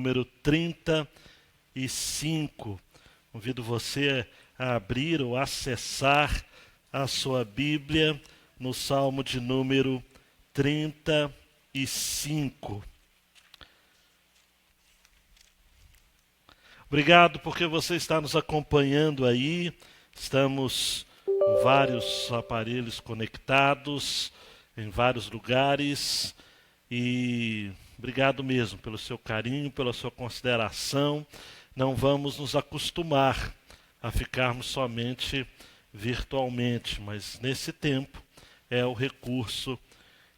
número 35. Convido você a abrir ou acessar a sua Bíblia no Salmo de número 35. Obrigado porque você está nos acompanhando aí. Estamos com vários aparelhos conectados em vários lugares e obrigado mesmo pelo seu carinho, pela sua consideração. Não vamos nos acostumar a ficarmos somente virtualmente, mas nesse tempo é o recurso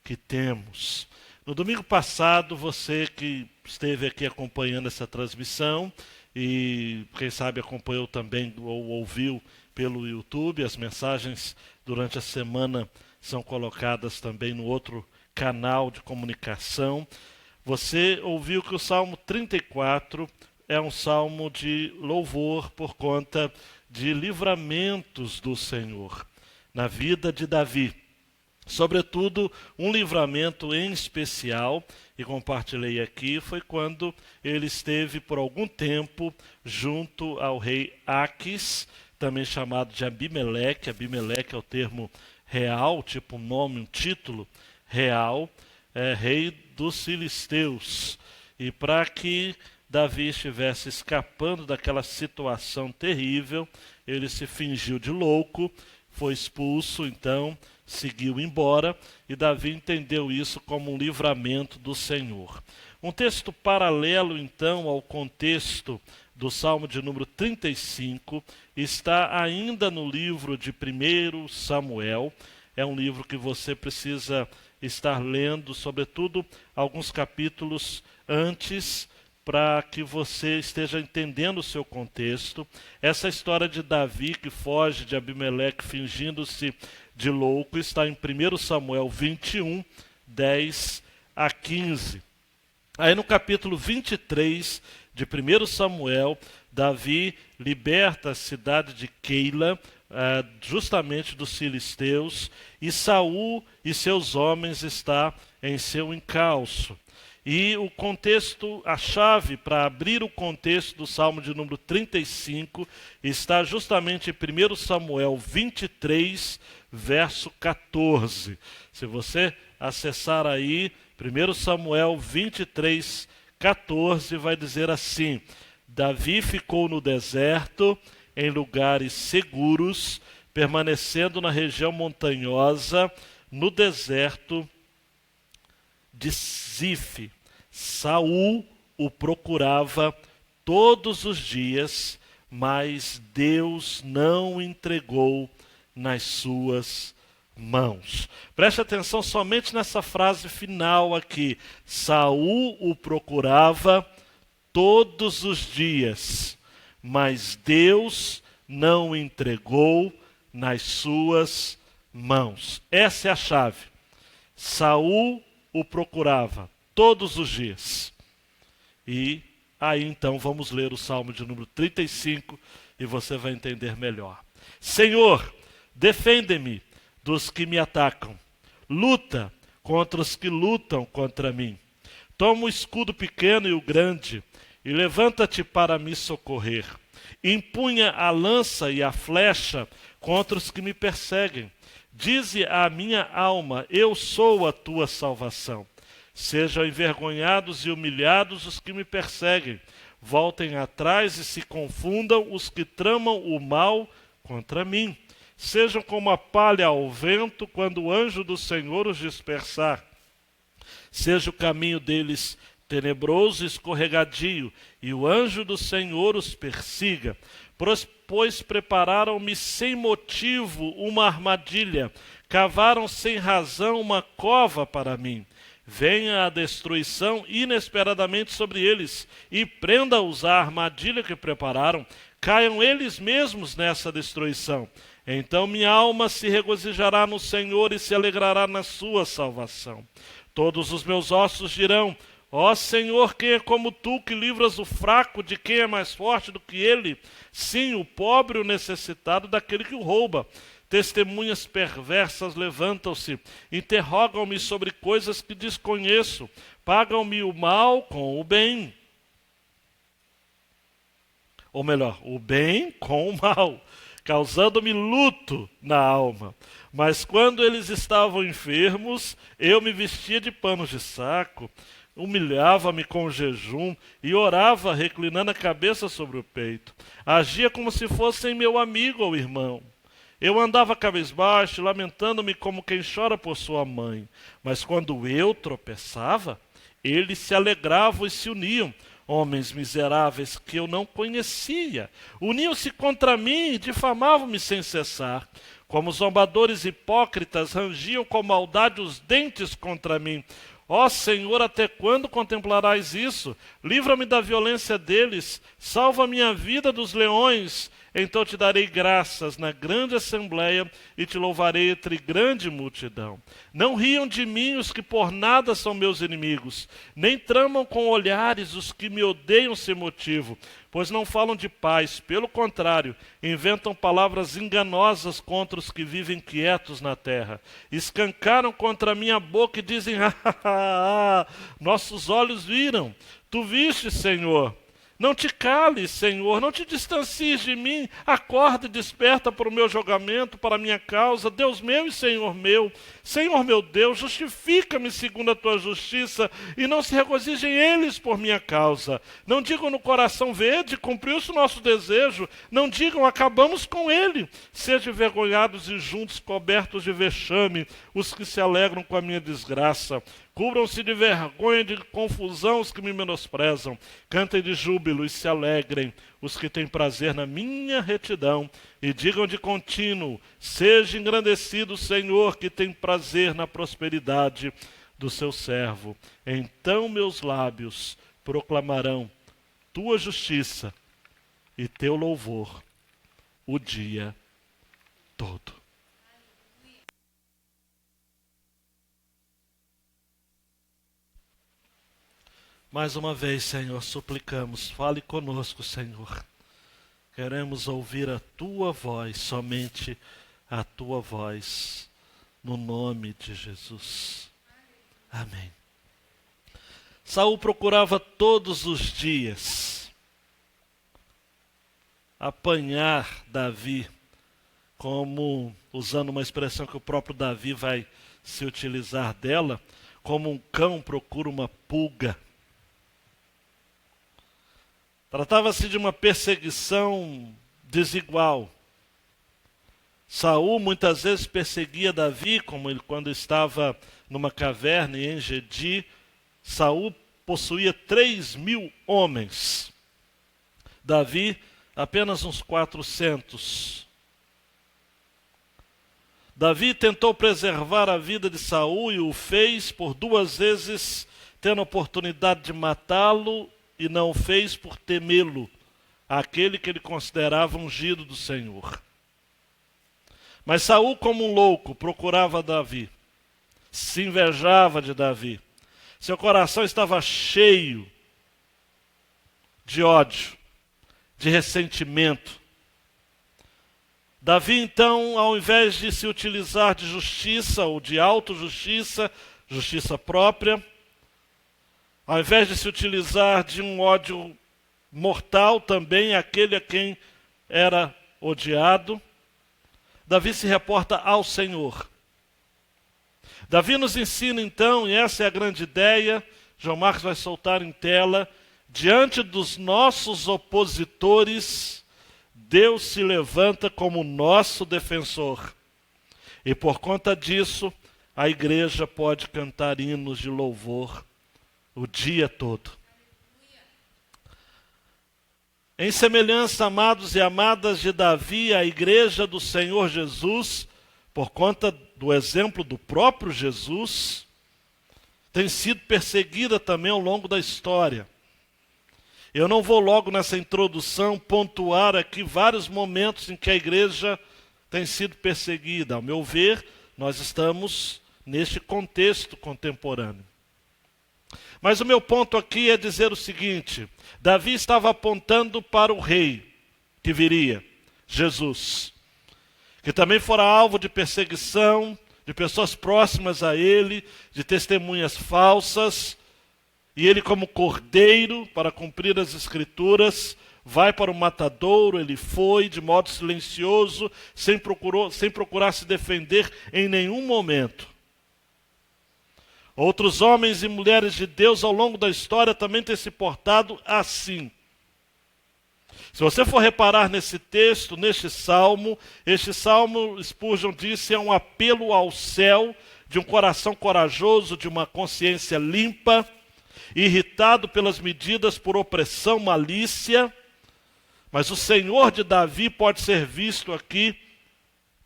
que temos. No domingo passado, você que esteve aqui acompanhando essa transmissão e quem sabe acompanhou também ou ouviu pelo YouTube, as mensagens durante a semana são colocadas também no outro canal de comunicação. Você ouviu que o Salmo 34 é um salmo de louvor por conta de livramentos do Senhor na vida de Davi. Sobretudo, um livramento em especial, e compartilhei aqui, foi quando ele esteve por algum tempo junto ao rei Aquis, também chamado de Abimeleque. Abimeleque é o termo real, tipo um nome, um título real, rei dos filisteus. E para que Davi estivesse escapando daquela situação terrível, ele se fingiu de louco, foi expulso, então seguiu embora, e Davi entendeu isso como um livramento do Senhor. Um texto paralelo, então, ao contexto do Salmo de número 35, está ainda no livro de 1 Samuel. É um livro que você precisa estar lendo, sobretudo alguns capítulos antes, para que você esteja entendendo o seu contexto. Essa história de Davi que foge de Abimeleque fingindo-se de louco está em 1 Samuel 21, 10 a 15. Aí no capítulo 23 de 1 Samuel, Davi liberta a cidade de Keila, justamente dos filisteus, e Saul e seus homens estão em seu encalço. E o contexto, a chave para abrir o contexto do Salmo de número 35 está justamente em 1 Samuel 23, verso 14. Se você acessar aí, 1 Samuel 23, 14, vai dizer assim: Davi ficou no deserto, em lugares seguros, permanecendo na região montanhosa, no deserto de Zif. Saul o procurava todos os dias, mas Deus não o entregou nas suas mãos. Preste atenção somente nessa frase final aqui. Saul o procurava todos os dias, mas Deus não o entregou nas suas mãos. Essa é a chave. Saul o procurava todos os dias. E aí então vamos ler o Salmo de número 35 e você vai entender melhor. Senhor, defende-me dos que me atacam. Luta contra os que lutam contra mim. Toma o escudo pequeno e o grande e levanta-te para me socorrer. Empunha a lança e a flecha contra os que me perseguem. Dize à minha alma, eu sou a tua salvação. Sejam envergonhados e humilhados os que me perseguem. Voltem atrás e se confundam os que tramam o mal contra mim. Sejam como a palha ao vento quando o anjo do Senhor os dispersar. Seja o caminho deles tenebroso e escorregadio, e o anjo do Senhor os persiga. Pois prepararam-me sem motivo uma armadilha, cavaram sem razão uma cova para mim. Venha a destruição inesperadamente sobre eles, e prenda-os à armadilha que prepararam, caiam eles mesmos nessa destruição. Então minha alma se regozijará no Senhor e se alegrará na sua salvação. Todos os meus ossos dirão, ó Senhor, quem é como tu, que livras o fraco de quem é mais forte do que ele? Sim, o pobre e o necessitado daquele que o rouba. Testemunhas perversas levantam-se, interrogam-me sobre coisas que desconheço, pagam-me o mal com o bem. ou melhor, o bem com o mal, causando-me luto na alma. Mas quando eles estavam enfermos, eu me vestia de panos de saco, humilhava-me com jejum e orava, reclinando a cabeça sobre o peito. Agia como se fossem meu amigo ou irmão. Eu andava cabisbaixo, lamentando-me como quem chora por sua mãe. Mas quando eu tropeçava, eles se alegravam e se uniam. Homens miseráveis que eu não conhecia, uniam-se contra mim e difamavam-me sem cessar. Como zombadores hipócritas, rangiam com maldade os dentes contra mim. Ó Senhor, até quando contemplarás isso? Livra-me da violência deles, salva minha vida dos leões. Então te darei graças na grande assembleia e te louvarei entre grande multidão. Não riam de mim os que por nada são meus inimigos, nem tramam com olhares os que me odeiam sem motivo, pois não falam de paz, pelo contrário, inventam palavras enganosas contra os que vivem quietos na terra. Escancaram contra a minha boca e dizem, nossos olhos viram. Tu viste, Senhor. Não te cales, Senhor, não te distancies de mim. Acorda e desperta para o meu julgamento, para a minha causa. Deus meu e Senhor meu. Senhor meu Deus, justifica-me segundo a tua justiça e não se regozijem eles por minha causa. Não digam no coração, vede, cumpriu-se o nosso desejo. Não digam, acabamos com ele. Sejam envergonhados e juntos cobertos de vexame os que se alegram com a minha desgraça. Cubram-se de vergonha e de confusão os que me menosprezam. Cantem de júbilo e se alegrem os que têm prazer na minha retidão. E digam de contínuo, seja engrandecido o Senhor que tem prazer na prosperidade do seu servo. Então meus lábios proclamarão tua justiça e teu louvor o dia todo. Mais uma vez, Senhor, suplicamos, fale conosco, Senhor. Queremos ouvir a tua voz, somente a tua voz, no nome de Jesus. Amém. Saul procurava todos os dias apanhar Davi, como, usando uma expressão que o próprio Davi vai se utilizar dela, como um cão procura uma pulga. Tratava-se de uma perseguição desigual. Saul muitas vezes perseguia Davi, como ele quando estava numa caverna em Engedi. Saul possuía 3.000 homens. Davi apenas uns 400. Davi tentou preservar a vida de Saul e o fez por 2 vezes, tendo a oportunidade de matá-lo, e não o fez por temê-lo, aquele que ele considerava ungido do Senhor. Mas Saul, como um louco, procurava Davi, se invejava de Davi. Seu coração estava cheio de ódio, de ressentimento. Davi, então, ao invés de se utilizar de justiça ou de autojustiça, justiça própria, ao invés de se utilizar de um ódio mortal também, aquele a quem era odiado, Davi se reporta ao Senhor. Davi nos ensina então, e essa é a grande ideia, João Marcos vai soltar em tela, diante dos nossos opositores, Deus se levanta como nosso defensor. E por conta disso, a igreja pode cantar hinos de louvor o dia todo. Em semelhança, amados e amadas de Davi, a igreja do Senhor Jesus, por conta do exemplo do próprio Jesus, tem sido perseguida também ao longo da história. Eu não vou logo nessa introdução pontuar aqui vários momentos em que a igreja tem sido perseguida. Ao meu ver, nós estamos neste contexto contemporâneo. Mas o meu ponto aqui é dizer o seguinte: Davi estava apontando para o rei que viria, Jesus, que também fora alvo de perseguição, de pessoas próximas a ele, de testemunhas falsas, e ele como cordeiro, para cumprir as escrituras, vai para o matadouro, ele foi de modo silencioso, sem procurar se defender em nenhum momento. Outros homens e mulheres de Deus ao longo da história também têm se portado assim. Se você for reparar nesse texto, este salmo, Spurgeon disse, é um apelo ao céu de um coração corajoso, de uma consciência limpa, irritado pelas medidas por opressão, malícia. Mas o Senhor de Davi pode ser visto aqui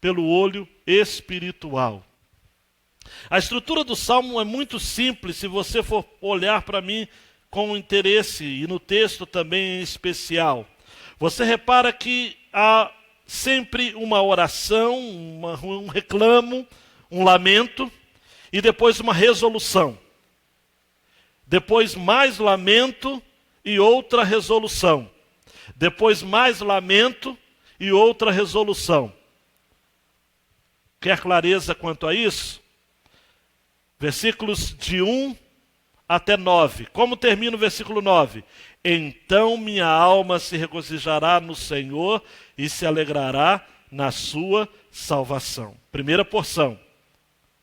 pelo olho espiritual. A estrutura do salmo é muito simples, se você for olhar para mim com interesse, e no texto também em especial. Você repara que há sempre uma oração, um reclamo, um lamento, e depois uma resolução. Depois mais lamento e outra resolução. Depois mais lamento e outra resolução. Quer clareza quanto a isso? Versículos de 1 até 9. Como termina o versículo 9? Então minha alma se regozijará no Senhor e se alegrará na sua salvação. Primeira porção.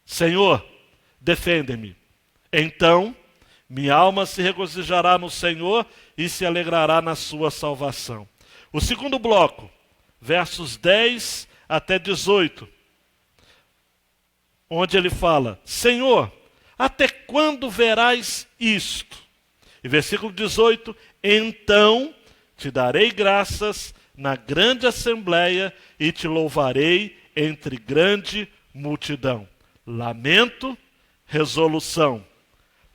Senhor, defende-me. Então minha alma se regozijará no Senhor e se alegrará na sua salvação. O segundo bloco, versos 10 até 18. Onde ele fala, Senhor, até quando verás isto? E versículo 18, então te darei graças na grande assembleia e te louvarei entre grande multidão. Lamento, resolução.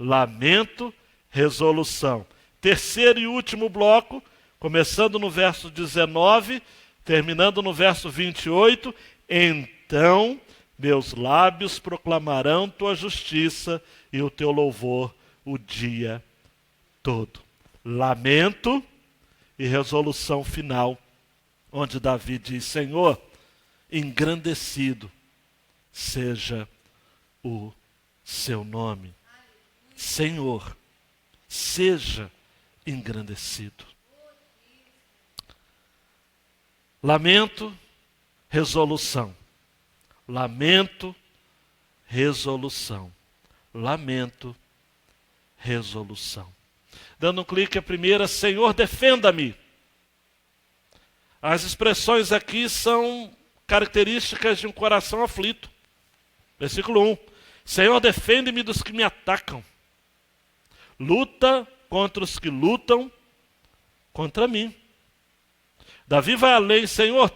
Lamento, resolução. Terceiro e último bloco, começando no verso 19, terminando no verso 28, então meus lábios proclamarão tua justiça e o teu louvor o dia todo. Lamento e resolução final, onde Davi diz, Senhor, engrandecido seja o seu nome. Senhor, seja engrandecido. Lamento, resolução. Lamento, resolução. Lamento, resolução. Dando um clique a primeira, Senhor, defenda-me. As expressões aqui são características de um coração aflito. Versículo 1. Senhor, defende-me dos que me atacam. Luta contra os que lutam contra mim. Davi vai além, Senhor,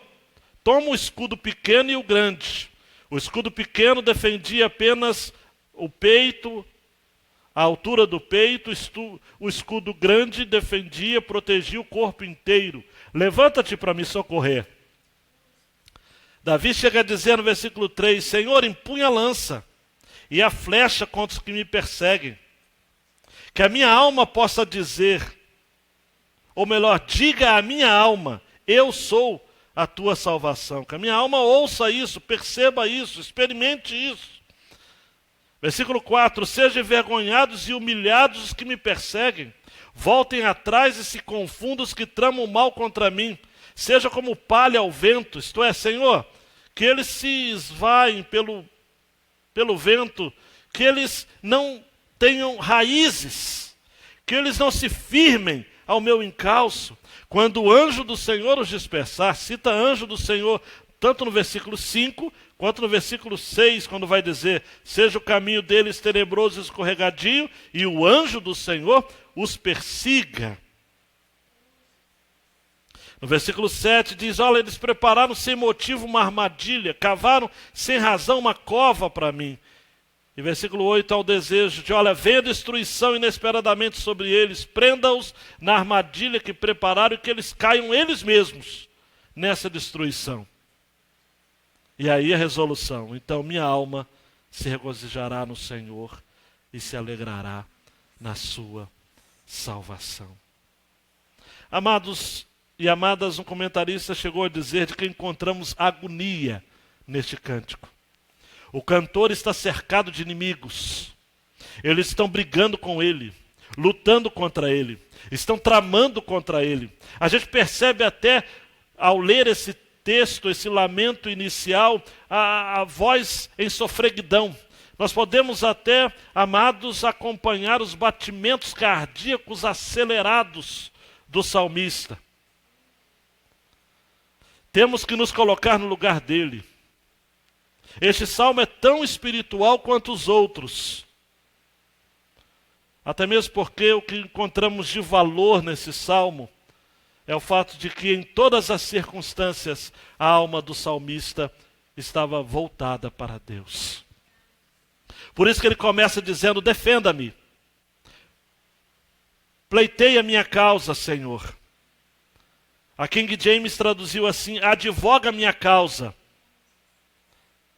toma o escudo pequeno e o grande. O escudo pequeno defendia apenas o peito, a altura do peito. O escudo grande defendia, protegia o corpo inteiro. Levanta-te para me socorrer. Davi chega a dizer no versículo 3, Senhor, empunha a lança e a flecha contra os que me perseguem. Que a minha alma possa dizer, ou melhor, diga à minha alma, eu sou a tua salvação. Que a minha alma ouça isso, perceba isso, experimente isso. Versículo 4, sejam envergonhados e humilhados os que me perseguem. Voltem atrás e se confundam os que tramam mal contra mim. Seja como palha ao vento, isto é, Senhor, que eles se esvaem pelo vento, que eles não tenham raízes, que eles não se firmem ao meu encalço. Quando o anjo do Senhor os dispersar, cita anjo do Senhor, tanto no versículo 5, quanto no versículo 6, quando vai dizer, seja o caminho deles tenebroso e escorregadio, e o anjo do Senhor os persiga. No versículo 7 diz, olha, eles prepararam sem motivo uma armadilha, cavaram sem razão uma cova para mim. E versículo 8 ao desejo de, olha, venha destruição inesperadamente sobre eles, prenda-os na armadilha que prepararam e que eles caiam eles mesmos nessa destruição. E aí a resolução, então minha alma se regozijará no Senhor e se alegrará na sua salvação. Amados e amadas, um comentarista chegou a dizer de que encontramos agonia neste cântico. O cantor está cercado de inimigos. Eles estão brigando com ele. lutando contra ele, estão tramando contra ele. A gente percebe até, ao ler esse texto, esse lamento inicial, a voz em sofreguidão. Nós podemos até, amados, acompanhar os batimentos cardíacos acelerados do salmista. Temos que nos colocar no lugar dele. Este salmo é tão espiritual quanto os outros. Até mesmo porque o que encontramos de valor nesse salmo é o fato de que em todas as circunstâncias a alma do salmista estava voltada para Deus. Por isso que ele começa dizendo: defenda-me. Pleiteia a minha causa, Senhor. A King James traduziu assim: advoga a minha causa.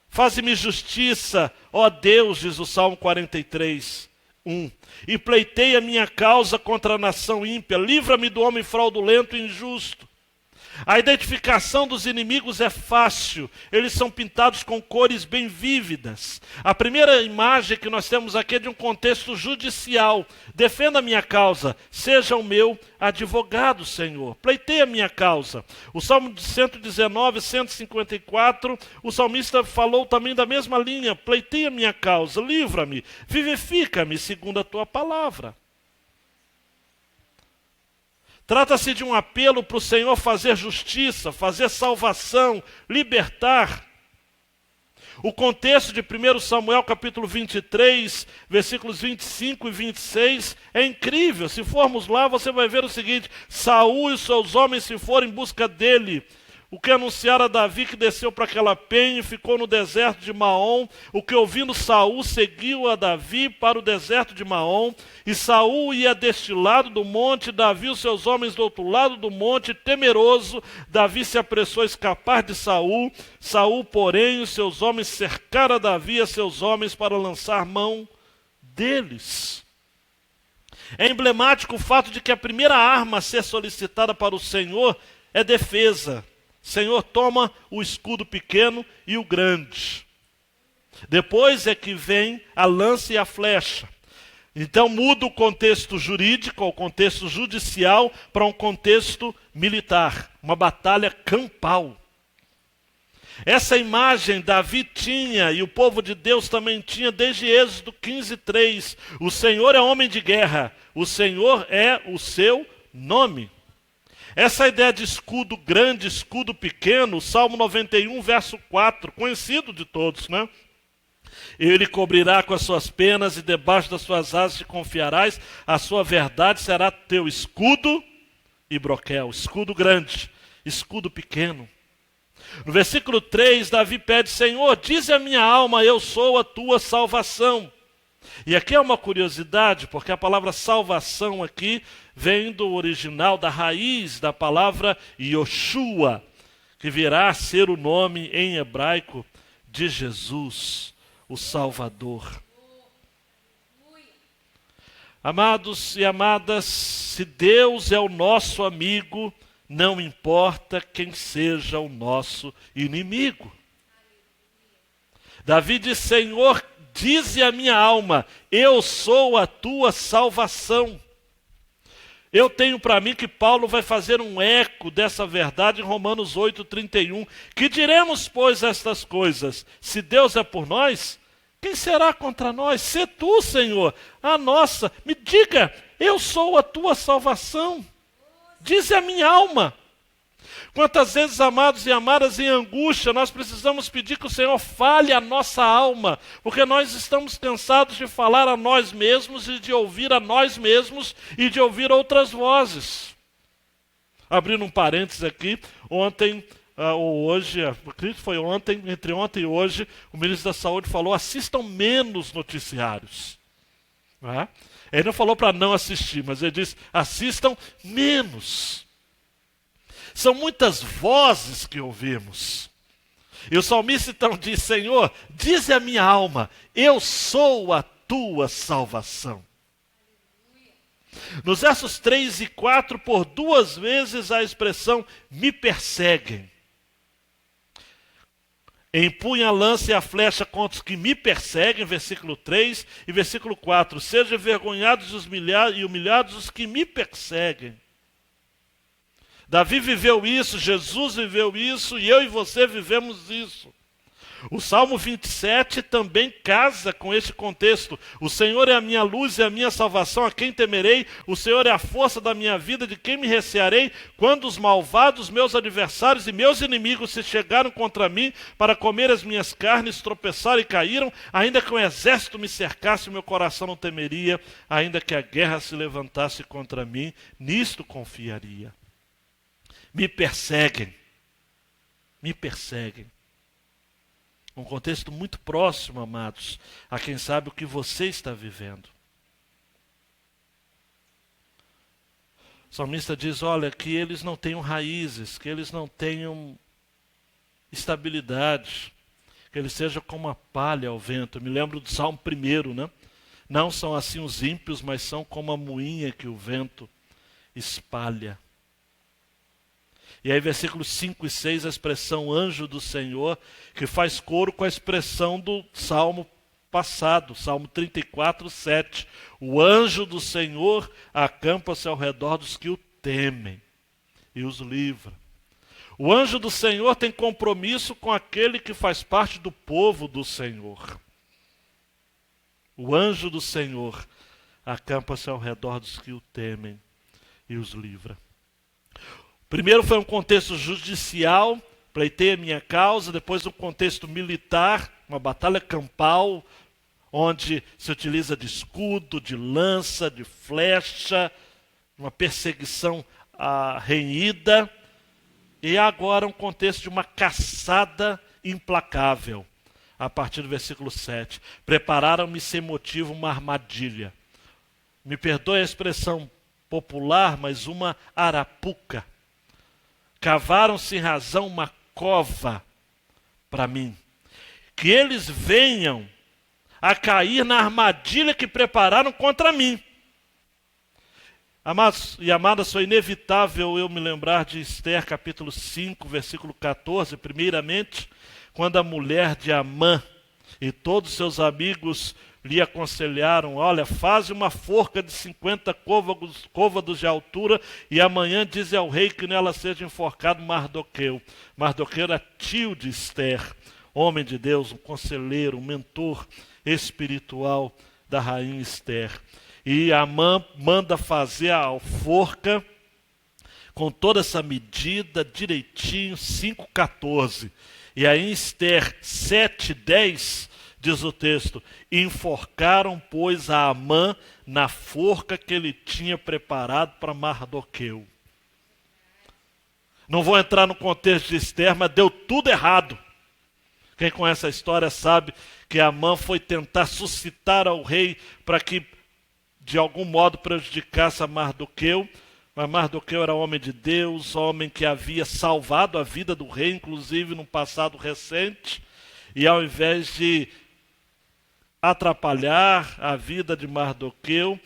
Faze-me justiça, ó Deus, diz o Salmo 43, 1. E pleiteia a minha causa contra a nação ímpia. Livra-me do homem fraudulento e injusto. A identificação dos inimigos é fácil. Eles são pintados com cores bem vívidas. A primeira imagem que nós temos aqui é de um contexto judicial. Defenda a minha causa. Seja o meu advogado, Senhor. Pleiteia a minha causa. O Salmo 119, 154, o salmista falou também da mesma linha. Pleiteia a minha causa. Livra-me. Vivifica-me segundo a tua palavra. Trata-se de um apelo para o Senhor fazer justiça, fazer salvação, libertar. O contexto de 1 Samuel capítulo 23, versículos 25 e 26 é incrível. Se formos lá, você vai ver o seguinte: Saul e seus homens se foram em busca dele. O que anunciara a Davi que desceu para aquela penha e ficou no deserto de Maom. O que ouvindo Saul seguiu a Davi para o deserto de Maom. E Saul ia deste lado do monte, Davi os seus homens do outro lado do monte. Temeroso, Davi se apressou a escapar de Saul. Saul, porém, os seus homens cercaram a Davi e a seus homens para lançar mão deles. É emblemático o fato de que a primeira arma a ser solicitada para o Senhor é defesa. Senhor, toma o escudo pequeno e o grande. Depois é que vem a lança e a flecha. Então muda o contexto jurídico, o contexto judicial, para um contexto militar. Uma batalha campal. Essa imagem Davi tinha e o povo de Deus também tinha desde Êxodo 15:3. O Senhor é homem de guerra. O Senhor é o seu nome. Essa ideia de escudo grande, escudo pequeno, Salmo 91, verso 4, conhecido de todos, né? Ele cobrirá com as suas penas e debaixo das suas asas te confiarás. A sua verdade será teu escudo e broquel. Escudo grande, escudo pequeno. No versículo 3, Davi pede: Senhor, dize a minha alma, eu sou a tua salvação. E aqui é uma curiosidade, porque a palavra salvação aqui vem do original, da raiz da palavra Yoshua, que virá a ser o nome em hebraico de Jesus, o Salvador. Amados e amadas, se Deus é o nosso amigo, não importa quem seja o nosso inimigo. Davi diz: Senhor, dize a minha alma, eu sou a tua salvação. Eu tenho para mim que Paulo vai fazer um eco dessa verdade em Romanos 8:31. Que diremos, pois, estas coisas? Se Deus é por nós, quem será contra nós? Se tu, Senhor, a nossa. Me diga, eu sou a tua salvação. Dize a minha alma. Quantas vezes, amados e amadas, em angústia, nós precisamos pedir que o Senhor fale a nossa alma, porque nós estamos cansados de falar a nós mesmos e de ouvir a nós mesmos e de ouvir outras vozes. Abrindo um parênteses aqui, ontem ou hoje, acredito que foi ontem, entre ontem e hoje, o ministro da Saúde falou: assistam menos noticiários. Não é? Ele não falou para não assistir, mas ele disse: assistam menos. São muitas vozes que ouvimos. E o salmista então diz: Senhor, dize a minha alma, eu sou a tua salvação. Nos versos 3 e 4, por duas vezes a expressão me perseguem. Empunha a lança e a flecha contra os que me perseguem, versículo 3, e versículo 4. Sejam envergonhados e humilhados os que me perseguem. Davi viveu isso, Jesus viveu isso, e eu e você vivemos isso. O Salmo 27 também casa com este contexto. O Senhor é a minha luz e a minha salvação, a quem temerei? O Senhor é a força da minha vida, de quem me recearei? Quando os malvados, meus adversários e meus inimigos se chegaram contra mim para comer as minhas carnes, tropeçaram e caíram, ainda que um exército me cercasse, o meu coração não temeria, ainda que a guerra se levantasse contra mim, nisto confiaria. Me perseguem. Me perseguem. Um contexto muito próximo, amados, a quem sabe o que você está vivendo. O salmista diz, olha, que eles não tenham raízes, que eles não tenham estabilidade, que eles sejam como a palha ao vento. Eu me lembro do Salmo 1, né? Não são assim os ímpios, mas são como a moinha que o vento espalha. E aí, versículos 5 e 6, a expressão anjo do Senhor, que faz coro com a expressão do Salmo passado, Salmo 34, 7. O anjo do Senhor acampa-se ao redor dos que o temem e os livra. O anjo do Senhor tem compromisso com aquele que faz parte do povo do Senhor. O anjo do Senhor acampa-se ao redor dos que o temem e os livra. Primeiro foi um contexto judicial, pleitei a minha causa, depois um contexto militar, uma batalha campal, onde se utiliza de escudo, de lança, de flecha, uma perseguição renhida, e agora um contexto de uma caçada implacável, a partir do versículo 7. Prepararam-me sem motivo uma armadilha. Me perdoe a expressão popular, mas uma arapuca. Cavaram sem razão uma cova para mim. Que eles venham a cair na armadilha que prepararam contra mim. Amados e amadas, foi inevitável eu me lembrar de Esther, capítulo 5, versículo 14. Primeiramente, quando a mulher de Amã e todos seus amigos lhe aconselharam, olha, faze uma forca de 50 côvados de altura e amanhã dize ao rei que nela seja enforcado Mardoqueu. Mardoqueu era tio de Esther, homem de Deus, um conselheiro, um mentor espiritual da rainha Esther. E Amã manda fazer a forca com toda essa medida direitinho, 5,14. E aí em Esther 7,10, diz o texto, enforcaram, pois, a Amã na forca que ele tinha preparado para Mardoqueu. Não vou entrar no contexto de Esther, mas deu tudo errado. Quem conhece a história sabe que Amã foi tentar suscitar ao rei para que, de algum modo, prejudicasse a Mardoqueu. Mas Mardoqueu era homem de Deus, homem que havia salvado a vida do rei, inclusive no passado recente. E ao invés de atrapalhar a vida de Mardoqueu,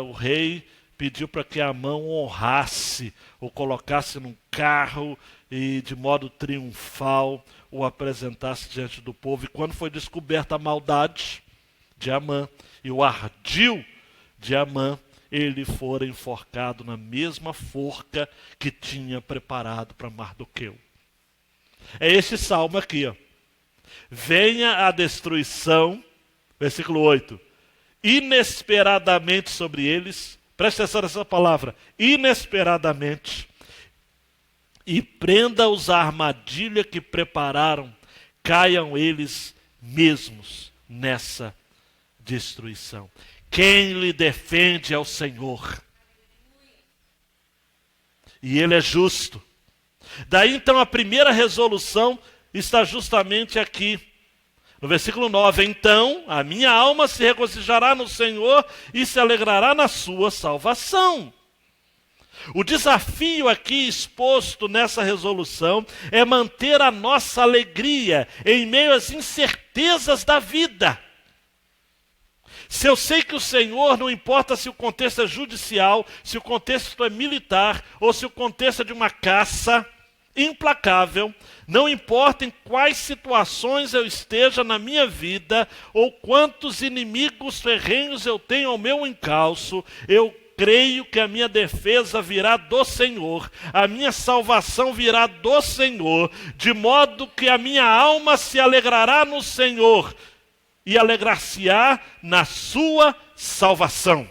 o rei pediu para que Amã honrasse, o colocasse num carro e de modo triunfal o apresentasse diante do povo. E quando foi descoberta a maldade de Amã e o ardil de Amã, ele fora enforcado na mesma forca que tinha preparado para Mardoqueu. É este salmo aqui, ó. Venha a destruição, versículo 8, inesperadamente sobre eles, preste atenção nessa palavra, inesperadamente, e prenda-os à armadilha que prepararam, caiam eles mesmos nessa destruição. Quem lhe defende é o Senhor. E Ele é justo. Daí então a primeira resolução está justamente aqui. No versículo 9, então a minha alma se regozijará no Senhor e se alegrará na sua salvação. O desafio aqui exposto nessa resolução é manter a nossa alegria em meio às incertezas da vida. Se eu sei que o Senhor, não importa se o contexto é judicial, se o contexto é militar, ou se o contexto é de uma caça, implacável, não importa em quais situações eu esteja na minha vida, ou quantos inimigos ferrenhos eu tenho ao meu encalço, eu creio que a minha defesa virá do Senhor, a minha salvação virá do Senhor, de modo que a minha alma se alegrará no Senhor e alegrar-se-á na sua salvação.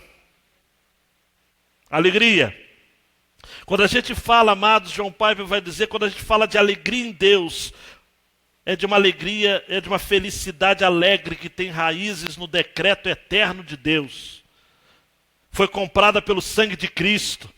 Alegria. Quando a gente fala, amados, John Piper vai dizer, quando a gente fala de alegria em Deus, é de uma alegria, é de uma felicidade alegre que tem raízes no decreto eterno de Deus. Foi comprada pelo sangue de Cristo.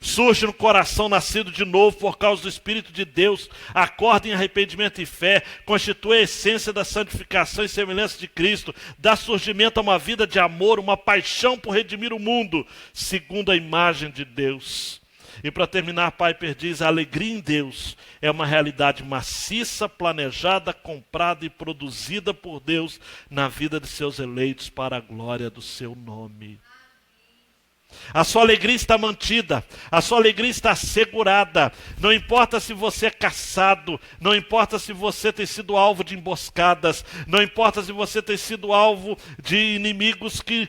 Surge no coração nascido de novo por causa do Espírito de Deus. Acorda em arrependimento e fé. Constitui a essência da santificação e semelhança de Cristo. Dá surgimento a uma vida de amor, uma paixão por redimir o mundo, segundo a imagem de Deus. E para terminar, Piper diz, a alegria em Deus é uma realidade maciça, planejada, comprada e produzida por Deus na vida de seus eleitos para a glória do seu nome. A sua alegria está mantida, a sua alegria está assegurada. Não importa se você é caçado, não importa se você tem sido alvo de emboscadas, não importa se você tem sido alvo de inimigos que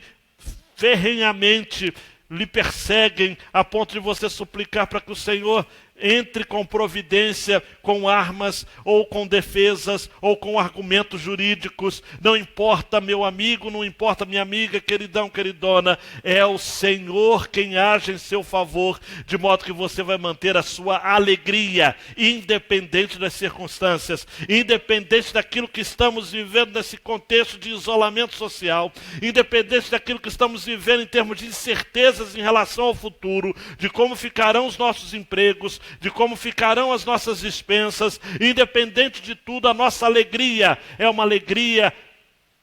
ferrenhamente lhe perseguem a ponto de você suplicar para que o Senhor entre com providência, com armas, ou com defesas, ou com argumentos jurídicos. Não importa, meu amigo, não importa, minha amiga, queridão, queridona, é o Senhor quem age em seu favor, de modo que você vai manter a sua alegria, independente das circunstâncias, independente daquilo que estamos vivendo nesse contexto de isolamento social, independente daquilo que estamos vivendo em termos de incertezas em relação ao futuro, de como ficarão os nossos empregos, de como ficarão as nossas dispensas. Independente de tudo, a nossa alegria é uma alegria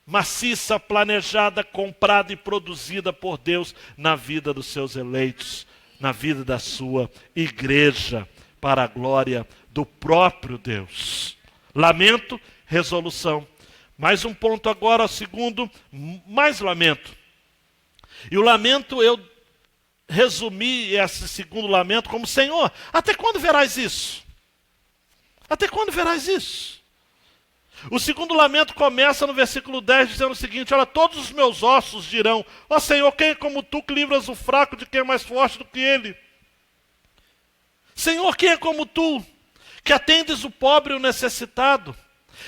maciça, planejada, comprada e produzida por Deus na vida dos seus eleitos, na vida da sua igreja, para a glória do próprio Deus. Lamento, resolução. Mais um ponto agora, o segundo, mais lamento. E o lamento eu resumi esse segundo lamento como: Senhor, até quando verás isso? Até quando verás isso? O segundo lamento começa no versículo 10 dizendo o seguinte: olha, todos os meus ossos dirão: ó Senhor, quem é como tu que livras o fraco de quem é mais forte do que ele? Senhor, quem é como tu que atendes o pobre e o necessitado?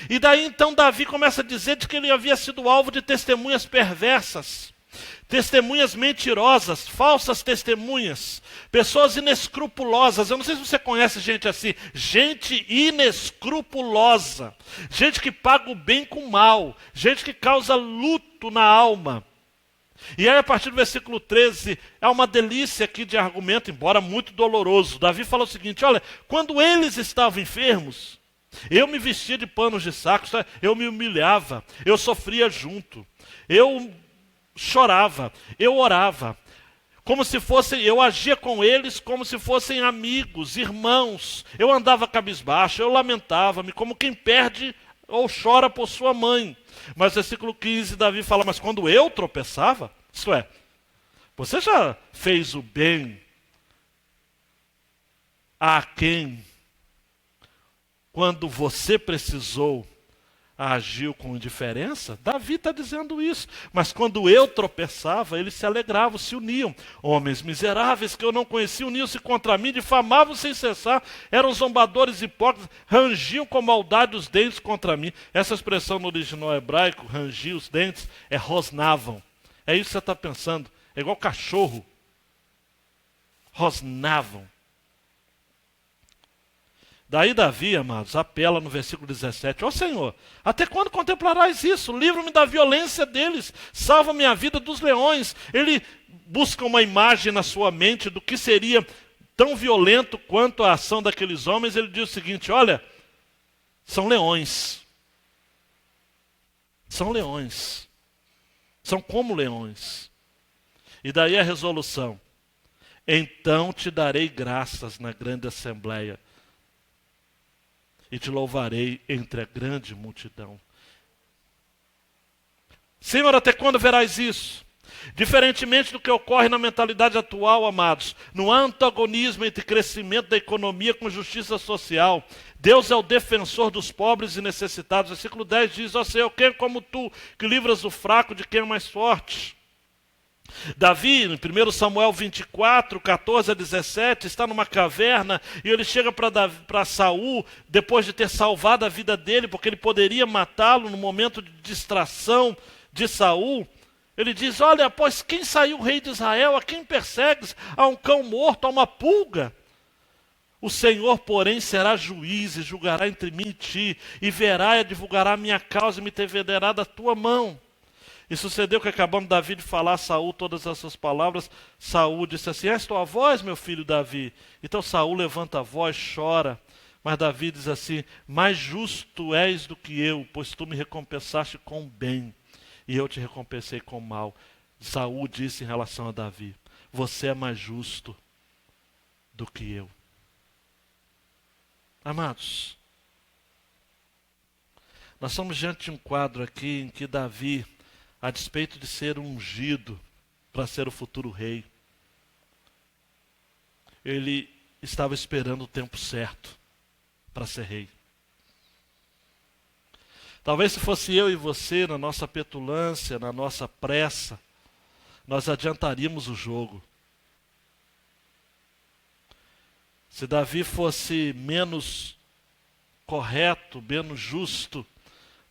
E daí então Davi começa a dizer de que ele havia sido alvo de testemunhas perversas, testemunhas mentirosas, falsas testemunhas, pessoas inescrupulosas. Eu não sei se você conhece gente assim, gente inescrupulosa, gente que paga o bem com o mal, gente que causa luto na alma. E aí a partir do versículo 13, é uma delícia aqui de argumento, embora muito doloroso. Davi fala o seguinte: olha, quando eles estavam enfermos, eu me vestia de panos de saco, eu me humilhava, eu sofria junto, eu chorava, eu orava, como se fossem, eu agia com eles como se fossem amigos, irmãos. Eu andava cabisbaixo, eu lamentava-me como quem perde ou chora por sua mãe. Mas versículo 15, Davi fala: mas quando eu tropeçava, isto é, você já fez o bem a quem, quando você precisou, agiu com indiferença? Davi está dizendo isso. Mas quando eu tropeçava, eles se alegravam, se uniam. Homens miseráveis que eu não conhecia uniam-se contra mim, difamavam sem cessar, eram zombadores hipócritas, rangiam com maldade os dentes contra mim. Essa expressão no original hebraico, rangir os dentes, é rosnavam. É isso que você está pensando. É igual cachorro. Rosnavam. Daí Davi, amados, apela no versículo 17: ó Senhor, até quando contemplarás isso? Livra-me da violência deles, salva minha vida dos leões. Ele busca uma imagem na sua mente do que seria tão violento quanto a ação daqueles homens. Ele diz o seguinte: olha, são leões. São leões. São como leões. E daí a resolução: então te darei graças na grande assembleia, e te louvarei entre a grande multidão. Senhor, até quando verás isso? Diferentemente do que ocorre na mentalidade atual, amados, não há antagonismo entre crescimento da economia com justiça social. Deus é o defensor dos pobres e necessitados. Versículo 10 diz: ó Senhor, quem é como tu, que livras o fraco de quem é mais forte? Davi, em 1 Samuel 24, 14 a 17, está numa caverna e ele chega para Saul, depois de ter salvado a vida dele, porque ele poderia matá-lo no momento de distração de Saul. Ele diz: olha, pois quem saiu o rei de Israel? A quem persegues? A um cão morto, a uma pulga? O Senhor, porém, será juiz e julgará entre mim e ti, e verá e divulgará a minha causa e me defenderá da tua mão. E sucedeu que, acabando Davi de falar a Saul todas essas palavras, Saul disse assim: és tua voz, meu filho Davi? Então Saul levanta a voz, chora. Mas Davi diz assim: mais justo és do que eu, pois tu me recompensaste com bem, e eu te recompensei com mal. Saul disse em relação a Davi: você é mais justo do que eu. Amados, nós estamos diante de um quadro aqui em que Davi, a despeito de ser ungido para ser o futuro rei, ele estava esperando o tempo certo para ser rei. Talvez se fosse eu e você, na nossa petulância, na nossa pressa, nós adiantaríamos o jogo. Se Davi fosse menos correto, menos justo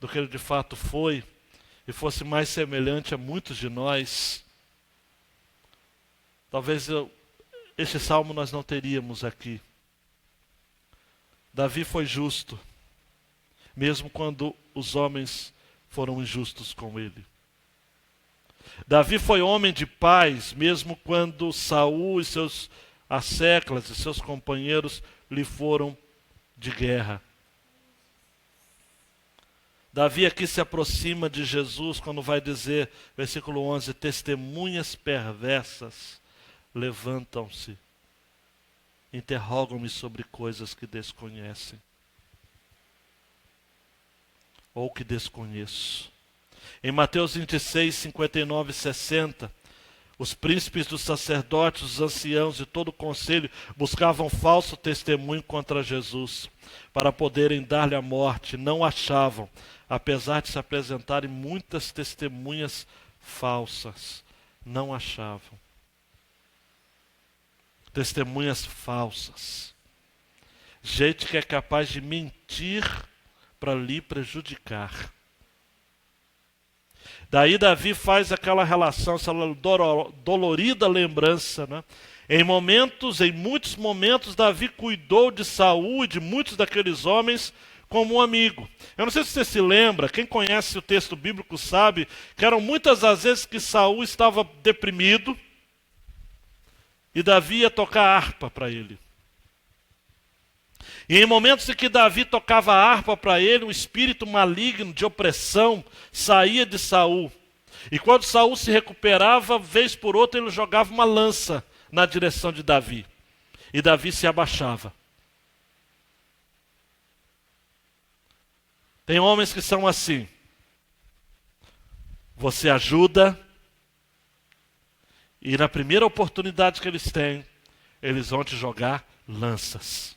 do que ele de fato foi, e fosse mais semelhante a muitos de nós, talvez este salmo nós não teríamos aqui. Davi foi justo, mesmo quando os homens foram injustos com ele. Davi foi homem de paz, mesmo quando Saul e seus asseclas e seus companheiros lhe foram de guerra. Davi aqui se aproxima de Jesus quando vai dizer, versículo 11, testemunhas perversas levantam-se, interrogam-me sobre coisas que desconhecem, ou que desconheço. Em Mateus 26, 59 e 60, os príncipes dos sacerdotes, os anciãos e todo o conselho buscavam falso testemunho contra Jesus, para poderem dar-lhe a morte. Não achavam, apesar de se apresentarem muitas testemunhas falsas. Não achavam. Testemunhas falsas. Gente que é capaz de mentir para lhe prejudicar. Daí Davi faz aquela relação, essa dolorida lembrança, né? Em muitos momentos, Davi cuidou de Saul e de muitos daqueles homens como um amigo. Eu não sei se você se lembra, quem conhece o texto bíblico sabe que eram muitas as vezes que Saul estava deprimido e Davi ia tocar harpa para ele. E em momentos em que Davi tocava a harpa para ele, um espírito maligno de opressão saía de Saul. E quando Saul se recuperava, vez por outra ele jogava uma lança na direção de Davi. E Davi se abaixava. Tem homens que são assim. Você ajuda, e na primeira oportunidade que eles têm, eles vão te jogar lanças.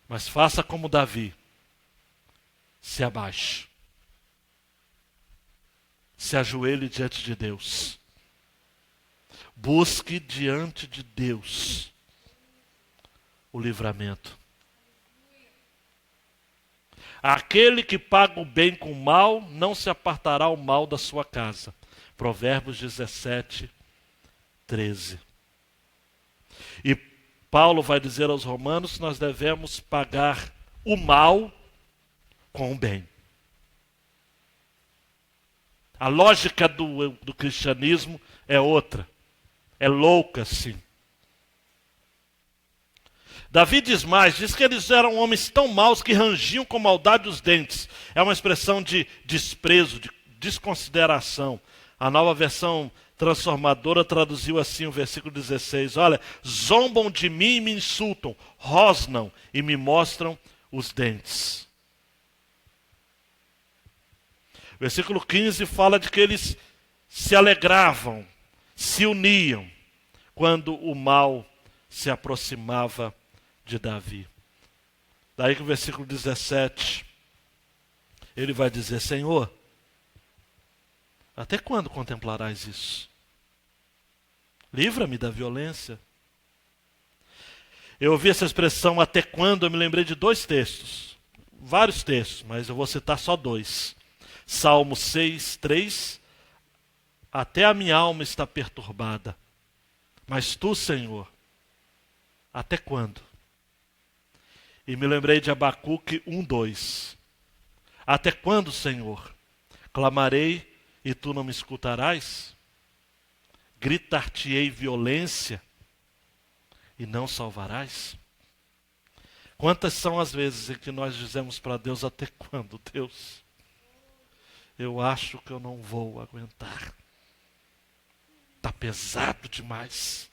Mas faça como Davi. Se abaixe. Se ajoelhe diante de Deus. Busque diante de Deus o livramento. Aquele que paga o bem com o mal, não se apartará o mal da sua casa. Provérbios 17, 13. E Paulo vai dizer aos romanos que nós devemos pagar o mal com o bem. A lógica do cristianismo é outra. É louca, sim. Davi diz mais, diz que eles eram homens tão maus que rangiam com maldade os dentes. É uma expressão de desprezo, de desconsideração. A nova versão transformadora traduziu assim o versículo 16. Olha, zombam de mim e me insultam, rosnam e me mostram os dentes. Versículo 15 fala de que eles se alegravam, se uniam, quando o mal se aproximava de Davi. Daí que o versículo 17, ele vai dizer: Senhor, até quando contemplarás isso? Livra-me da violência. Eu ouvi essa expressão até quando, eu me lembrei de dois textos. Vários textos, mas eu vou citar só dois. Salmo 6, 3. Até a minha alma está perturbada. Mas tu, Senhor, até quando? E me lembrei de Abacuque 1, 2. Até quando, Senhor? Clamarei e tu não me escutarás? Gritar-te-ei violência e não salvarás? Quantas são as vezes em que nós dizemos para Deus: até quando, Deus? Eu acho que eu não vou aguentar. Está pesado demais.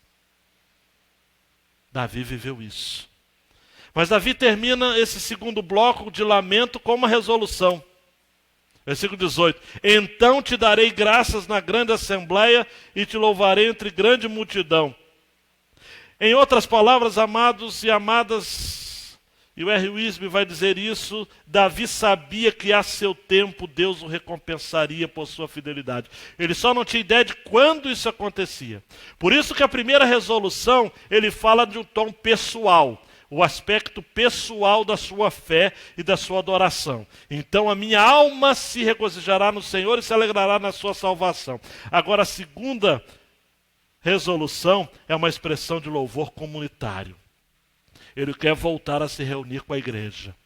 Davi viveu isso. Mas Davi termina esse segundo bloco de lamento com uma resolução. Versículo 18. Então te darei graças na grande assembleia e te louvarei entre grande multidão. Em outras palavras, amados e amadas, e o R. Wisby vai dizer isso, Davi sabia que a seu tempo Deus o recompensaria por sua fidelidade. Ele só não tinha ideia de quando isso acontecia. Por isso que a primeira resolução, ele fala de um tom pessoal, o aspecto pessoal da sua fé e da sua adoração. Então a minha alma se regozijará no Senhor e se alegrará na sua salvação. Agora a segunda resolução é uma expressão de louvor comunitário. Ele quer voltar a se reunir com a igreja.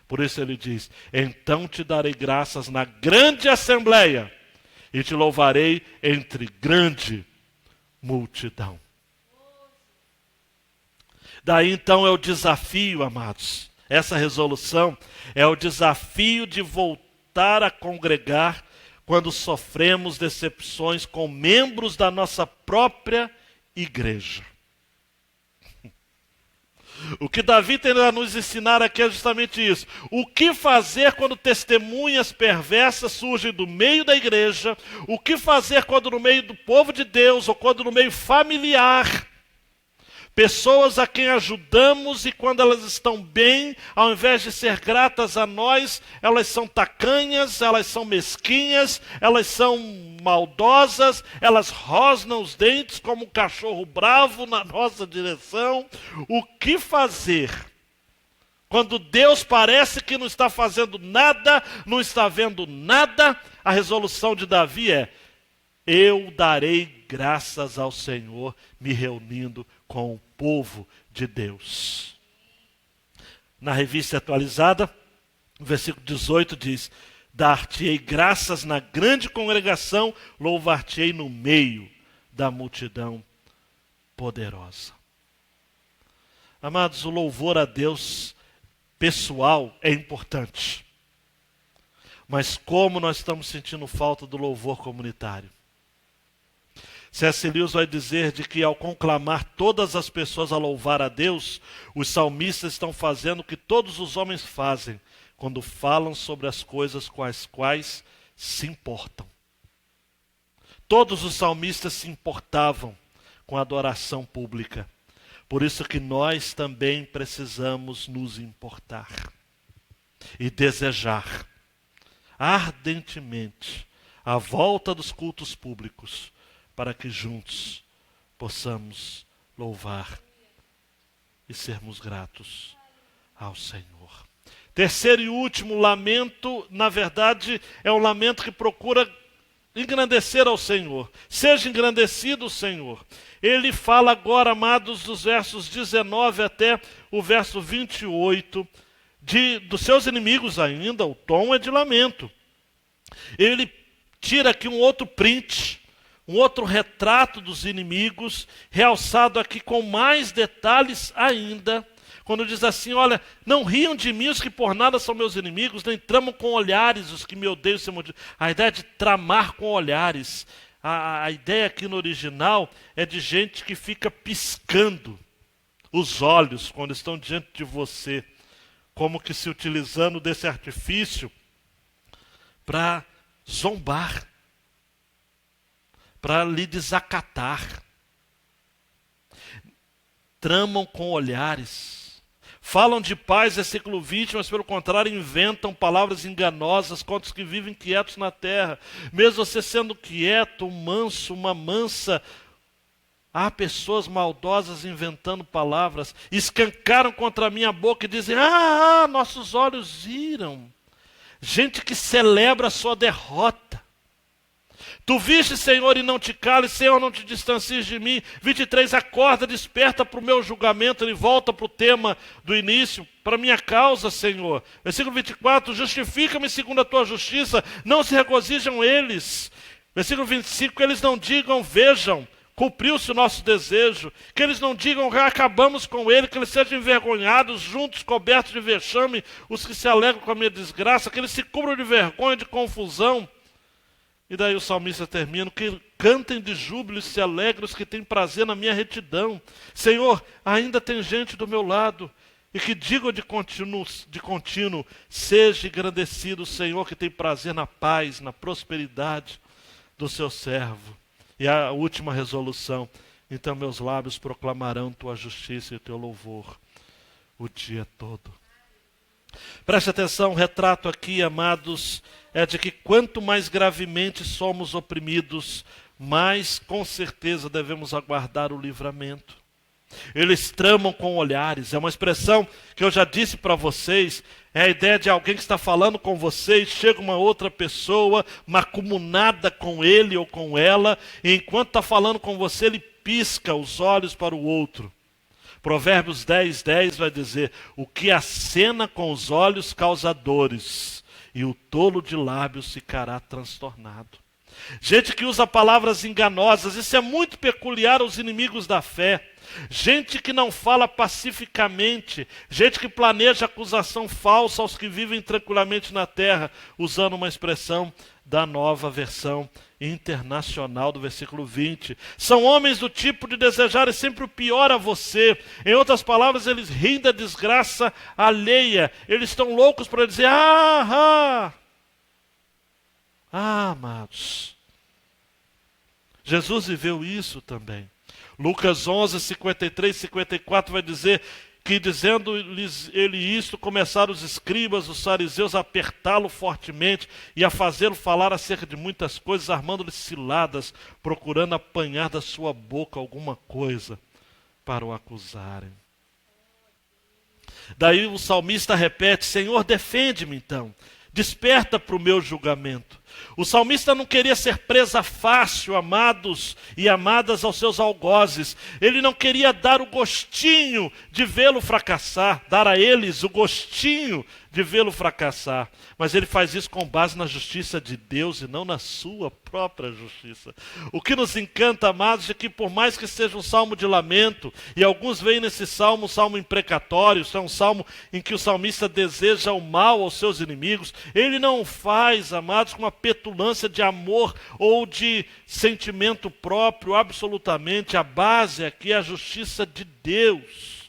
Por isso ele diz: então te darei graças na grande assembleia e te louvarei entre grande multidão. Daí então é o desafio, amados. Essa resolução é o desafio de voltar a congregar quando sofremos decepções com membros da nossa própria igreja. O que Davi tem a nos ensinar aqui é justamente isso. O que fazer quando testemunhas perversas surgem do meio da igreja? O que fazer quando no meio do povo de Deus ou quando no meio familiar? Pessoas a quem ajudamos e quando elas estão bem, ao invés de ser gratas a nós, elas são tacanhas, elas são mesquinhas, elas são maldosas, elas rosnam os dentes como um cachorro bravo na nossa direção. O que fazer quando Deus parece que não está fazendo nada, não está vendo nada? A resolução de Davi é: eu darei graças ao Senhor me reunindo com o povo de Deus. Na revista atualizada, o versículo 18 diz: dar-te-ei graças na grande congregação, louvar-te-ei no meio da multidão poderosa. Amados, o louvor a Deus pessoal é importante. Mas como nós estamos sentindo falta do louvor comunitário? C.S. Lewis vai dizer de que ao conclamar todas as pessoas a louvar a Deus, os salmistas estão fazendo o que todos os homens fazem quando falam sobre as coisas com as quais se importam. Todos os salmistas se importavam com a adoração pública. Por isso que nós também precisamos nos importar e desejar ardentemente a volta dos cultos públicos, para que juntos possamos louvar e sermos gratos ao Senhor. Terceiro e último lamento, na verdade, é um lamento que procura engrandecer ao Senhor. Seja engrandecido o Senhor. Ele fala agora, amados, dos versos 19 até o verso 28, dos seus inimigos ainda. O tom é de lamento. Ele tira aqui um outro print, um outro retrato dos inimigos, realçado aqui com mais detalhes ainda, quando diz assim: olha, não riam de mim os que por nada são meus inimigos, nem tramam com olhares os que me odeiam. A ideia de tramar com olhares, a ideia aqui no original é de gente que fica piscando os olhos quando estão diante de você, como que se utilizando desse artifício para zombar. para lhe desacatar. Tramam com olhares. Falam de paz, versículo 20, mas pelo contrário inventam palavras enganosas contra os que vivem quietos na terra. Mesmo você sendo quieto, manso, uma mansa, há pessoas maldosas inventando palavras. Escancaram contra a minha boca e dizem, nossos olhos viram. Gente que celebra a sua derrota. Tu viste, Senhor, e não te cales, Senhor, não te distancies de mim. 23, acorda, desperta para o meu julgamento. Ele volta para o tema do início, para a minha causa, Senhor. Versículo 24, justifica-me segundo a tua justiça, não se regozijam eles. Versículo 25, que eles não digam, vejam, cumpriu-se o nosso desejo. Que eles não digam, acabamos com ele, que eles sejam envergonhados, juntos, cobertos de vexame, os que se alegram com a minha desgraça, que eles se cubram de vergonha, de confusão. E daí o salmista termina, que cantem de júbilo e se alegrem os que têm prazer na minha retidão. Senhor, ainda tem gente do meu lado, e que digam de contínuo, seja engrandecido o Senhor que tem prazer na paz, na prosperidade do seu servo. E a última resolução, então meus lábios proclamarão tua justiça e o teu louvor o dia todo. Preste atenção, o retrato aqui, amados, é de que quanto mais gravemente somos oprimidos, mais com certeza devemos aguardar o livramento. Eles tramam com olhares, é uma expressão que eu já disse para vocês, é a ideia de alguém que está falando com vocês, chega uma outra pessoa, macumunada com ele ou com ela, e enquanto está falando com você, ele pisca os olhos para o outro. Provérbios 10:10 vai dizer, o que acena com os olhos causa dores, e o tolo de lábios ficará transtornado. Gente que usa palavras enganosas, isso é muito peculiar aos inimigos da fé. Gente que não fala pacificamente, gente que planeja acusação falsa aos que vivem tranquilamente na terra, usando uma expressão da Nova Versão Internacional do versículo 20. São homens do tipo de desejarem sempre o pior a você. Em outras palavras, eles riem da desgraça alheia. Eles estão loucos para dizer, amados. Jesus viveu isso também. Lucas 11, 53, 54 vai dizer que dizendo-lhes ele isto, começaram os escribas, os fariseus a apertá-lo fortemente e a fazê-lo falar acerca de muitas coisas, armando-lhe ciladas, procurando apanhar da sua boca alguma coisa para o acusarem. Daí o salmista repete, Senhor, defende-me então, desperta para o meu julgamento. O salmista não queria ser presa fácil, amados e amadas aos seus algozes. Ele não queria dar o gostinho de vê-lo fracassar, dar a eles o gostinho de vê-lo fracassar. Mas ele faz isso com base na justiça de Deus e não na sua própria justiça. O que nos encanta, amados, é que por mais que seja um salmo de lamento, e alguns veem nesse salmo um salmo imprecatório, isso é um salmo em que o salmista deseja o mal aos seus inimigos, ele não o faz, amados, com uma petulância de amor ou de sentimento próprio, absolutamente. A base aqui é a justiça de Deus.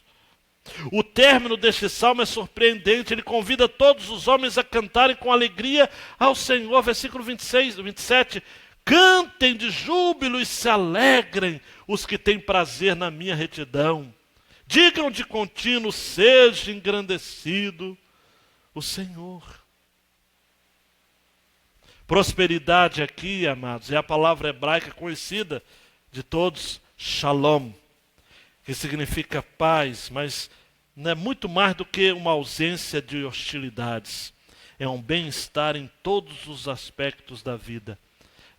O término deste salmo é surpreendente, ele convida todos os homens a cantarem com alegria ao Senhor, versículo 26, 27, cantem de júbilo e se alegrem os que têm prazer na minha retidão. Digam de contínuo, seja engrandecido o Senhor. Prosperidade aqui, amados, é a palavra hebraica conhecida de todos, shalom, que significa paz, mas não é muito mais do que uma ausência de hostilidades. É um bem-estar em todos os aspectos da vida.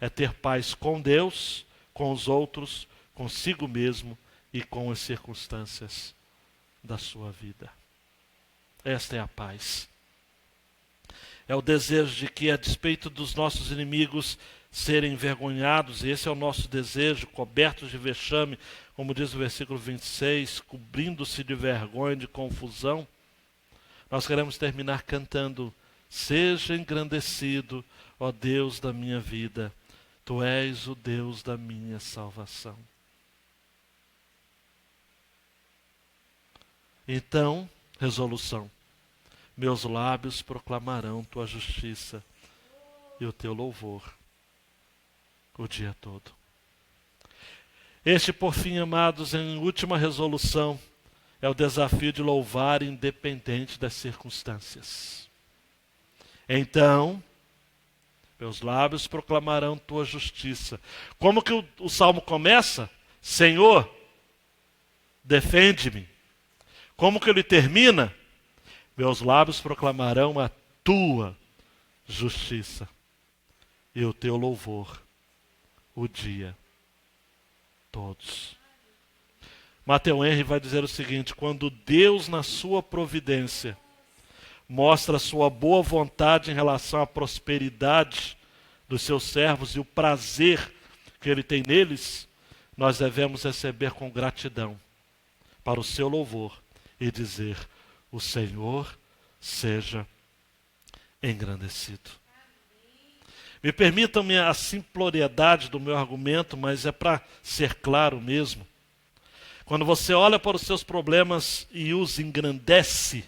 É ter paz com Deus, com os outros, consigo mesmo e com as circunstâncias da sua vida. Esta é a paz. É o desejo de que, a despeito dos nossos inimigos serem envergonhados, e esse é o nosso desejo, cobertos de vexame, como diz o versículo 26, cobrindo-se de vergonha, de confusão, nós queremos terminar cantando, seja engrandecido, ó Deus da minha vida, Tu és o Deus da minha salvação. Então, resolução, meus lábios proclamarão Tua justiça e o Teu louvor o dia todo. Este, por fim, amados, em última resolução, é o desafio de louvar independente das circunstâncias. Então, meus lábios proclamarão tua justiça. Como que o salmo começa? Senhor, defende-me. Como que ele termina? Meus lábios proclamarão a tua justiça e o teu louvor o dia todos. Matthew Henry vai dizer o seguinte: quando Deus, na sua providência, mostra a sua boa vontade em relação à prosperidade dos seus servos e o prazer que ele tem neles, nós devemos receber com gratidão para o seu louvor e dizer: o Senhor seja engrandecido. Me permitam-me a simploriedade do meu argumento, mas é para ser claro mesmo. Quando você olha para os seus problemas e os engrandece,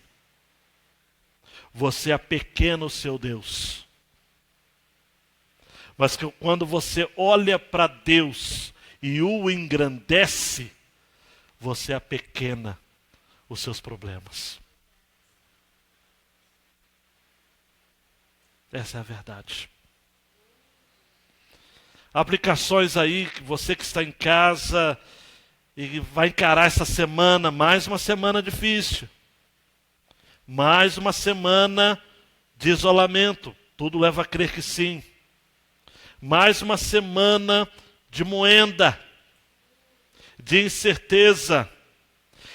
você apequena o seu Deus. Mas que quando você olha para Deus e o engrandece, você apequena os seus problemas. Essa é a verdade. Aplicações aí, você que está em casa e vai encarar essa semana, mais uma semana difícil. Mais uma semana de isolamento. Tudo leva a crer que sim. Mais uma semana de moenda, de incerteza.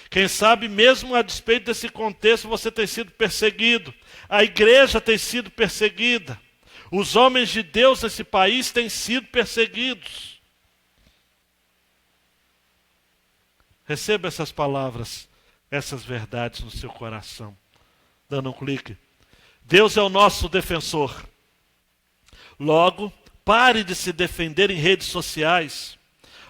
Quem sabe mesmo a despeito desse contexto você tem sido perseguido. A igreja tem sido perseguida. Os homens de Deus nesse país têm sido perseguidos. Receba essas palavras, essas verdades no seu coração. Dando um clique. Deus é o nosso defensor. Logo, pare de se defender em redes sociais,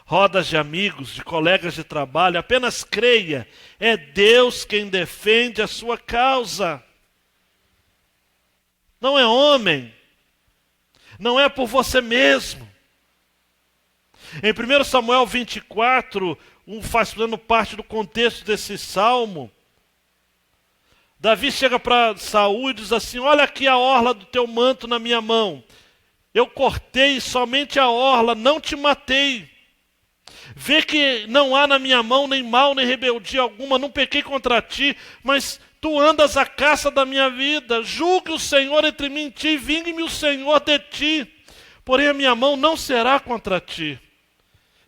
rodas de amigos, de colegas de trabalho. Apenas creia, é Deus quem defende a sua causa. Não é homem. Não é por você mesmo. Em 1 Samuel 24, fazendo parte do contexto desse salmo, Davi chega para Saul e diz assim: olha aqui a orla do teu manto na minha mão. Eu cortei somente a orla, não te matei. Vê que não há na minha mão nem mal, nem rebeldia alguma, não pequei contra ti, mas tu andas à caça da minha vida. Julgue o Senhor entre mim e ti, vingue-me o Senhor de ti. Porém a minha mão não será contra ti.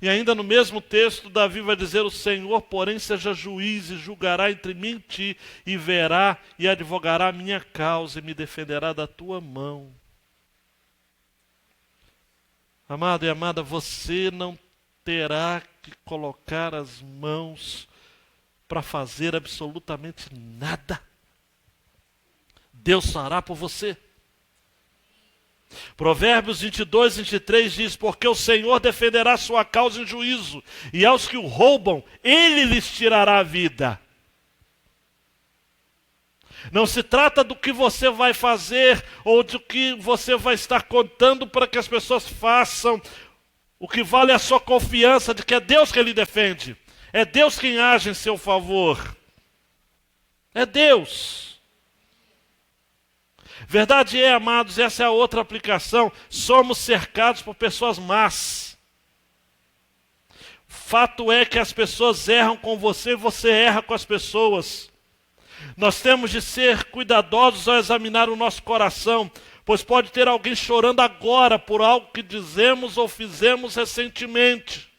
E ainda no mesmo texto, Davi vai dizer: o Senhor, porém, seja juiz e julgará entre mim e ti, e verá e advogará a minha causa, e me defenderá da tua mão. Amado e amada, você não terá que colocar as mãos para fazer absolutamente nada. Deus fará por você. Provérbios 22, 23 diz: porque o Senhor defenderá a sua causa em juízo, e aos que o roubam, Ele lhes tirará a vida. Não se trata do que você vai fazer ou do que você vai estar contando para que as pessoas façam. O que vale é a sua confiança de que é Deus que lhe defende. É Deus quem age em seu favor. É Deus. Verdade é, amados, essa é a outra aplicação. Somos cercados por pessoas más. Fato é que as pessoas erram com você e você erra com as pessoas. Nós temos de ser cuidadosos ao examinar o nosso coração, pois pode ter alguém chorando agora por algo que dizemos ou fizemos recentemente.